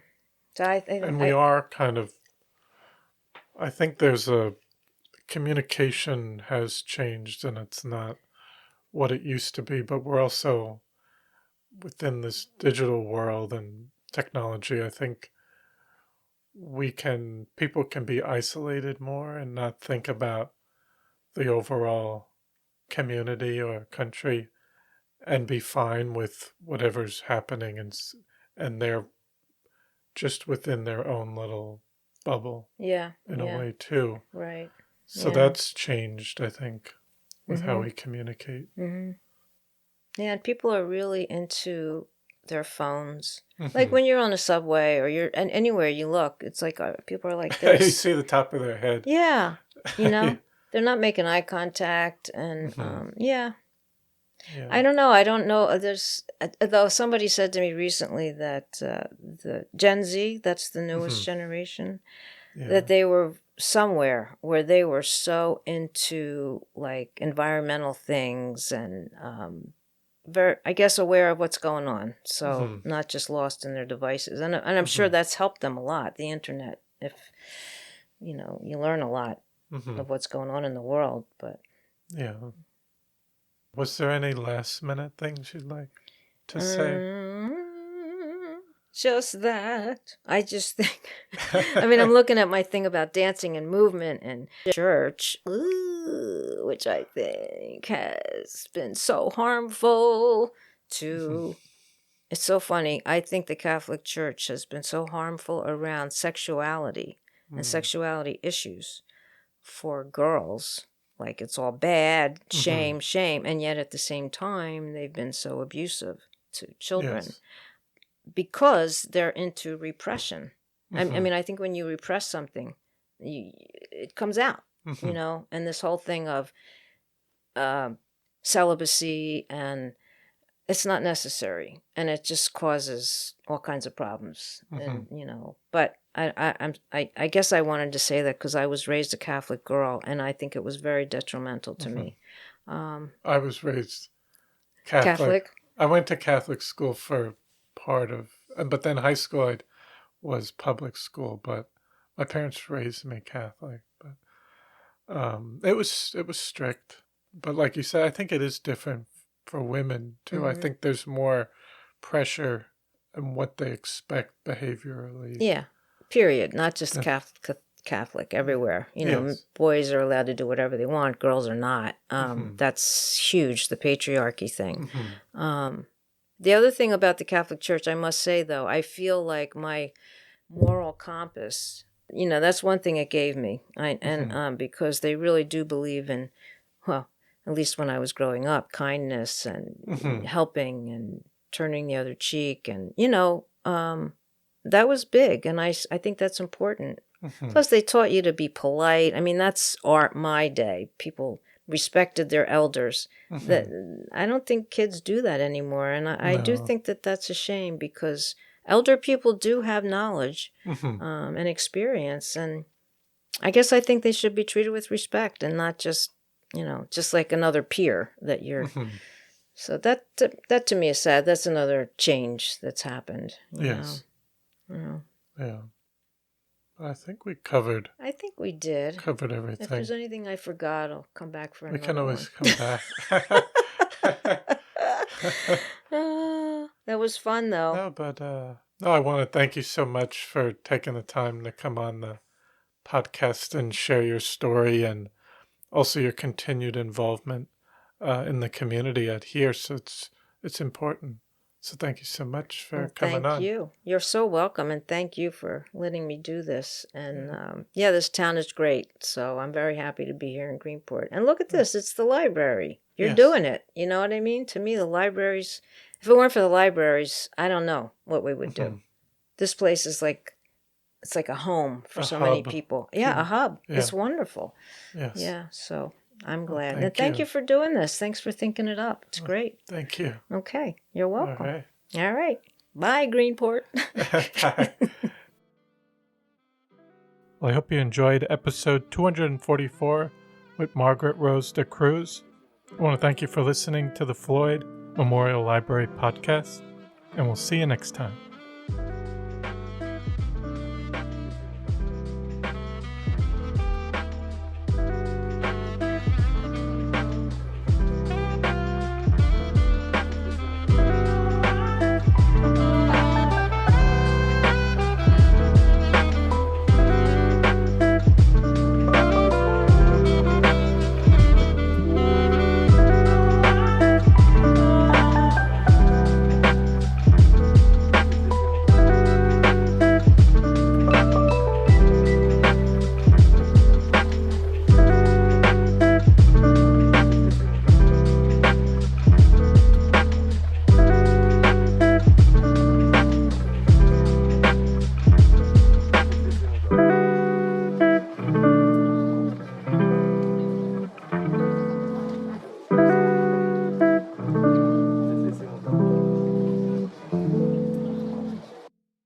So I think, and we are kind of. I think there's a communication has changed, and it's not what it used to be. But we're also within this digital world and technology. I think people can be isolated more and not think about the overall community or country and be fine with whatever's happening, and they're just within their own little bubble Yeah. in Yeah. a way too. Right. So Yeah. that's changed, I think, with how Mhm. we communicate. Mm-hmm. Yeah, and people are really into their phones. Like Mhm. when you're on a subway or you're and anywhere you look, it's like people are like You this. see the top of their head. Yeah, you know, Yeah. they're not making eye contact, and Mhm. yeah. Yeah. I don't know. I don't know. There's though somebody said to me recently that the Gen Z, that's the newest Mhm. generation, Yeah. that they were somewhere where they were so into like environmental things and very, I guess, aware of what's going on. So Mhm. not just lost in their devices, and I'm sure Mhm. that's helped them a lot. The internet, if you learn a lot Mhm. of what's going on in the world, but. Yeah. Was there any last minute things you'd like to say? Just that. I just think, I mean, I'm looking at my thing about dancing and movement and church, which I think has been so harmful to. It's so funny. I think the Catholic Church has been so harmful around sexuality and Mm. sexuality issues for girls. Like it's all bad, shame, shame. And yet at the same time, they've been so abusive to children. Yes. Because they're into repression. I Mhm. mean, I think when you repress something, it comes out, Mhm. and this whole thing of celibacy, and it's not necessary, and it just causes all kinds of problems, Mhm. and but I guess I wanted to say that because I was raised a Catholic girl, and I think it was very detrimental to Mhm. me. I was raised Catholic. Catholic? I went to Catholic school for part of, but then high school I was public school. But my parents raised me Catholic. But it was strict. But like you said, I think it is different for women too. I Mhm. think there's more pressure in what they expect behaviorally. Yeah, period. Not just Yeah. Catholic, everywhere. Yes. Boys are allowed to do whatever they want, girls are not. Mhm. That's huge, the patriarchy thing. Mhm. The other thing about the Catholic Church, I must say, though, I feel like my moral compass, that's one thing it gave me. Because they really do believe in, well, at least when I was growing up, kindness and Mhm. helping and turning the other cheek. And, that was big. And I think that's important. Mhm. Plus, they taught you to be polite. I mean, that's my day. People respected their elders. That I don't think kids do that anymore, and I do No. think that that's a shame because elder people do have knowledge Mhm. and experience, and I guess I think they should be treated with respect and not just just like another peer that you're. Mhm. So that to me is sad. That's another change that's happened. Yes. know. Yeah. I think we covered I think we did. If everything. there's anything I forgot, I'll come back for We another can always one. come back. That was fun, though. No, but no, I want to thank you so much for taking the time to come on the podcast and share your story and also your continued involvement in the community out here. So it's important. So thank you so much for Well, coming thank on. you. You're so welcome, and thank you for letting me do this. And this town is great, so I'm very happy to be here in Greenport. And look at this, it's the library. You're Yes. doing it. You know what I mean? To me, the libraries, if it weren't for the libraries, I don't know what we would do. Mhm. This place is it's like a home for A so many hub. people. Yeah, a hub. Yeah. It's wonderful. Yes. Yeah, so I'm Well, glad. thank And thank you. you for doing this. Thanks for thinking it up. It's great. Thank you. Okay, you're All welcome. right. All right. Bye, Greenport. Bye. Well, I hope you enjoyed episode 244 with Margaret Rose de Cruz. I want to thank you for listening to the Floyd Memorial Library Podcast, and we'll see you next time.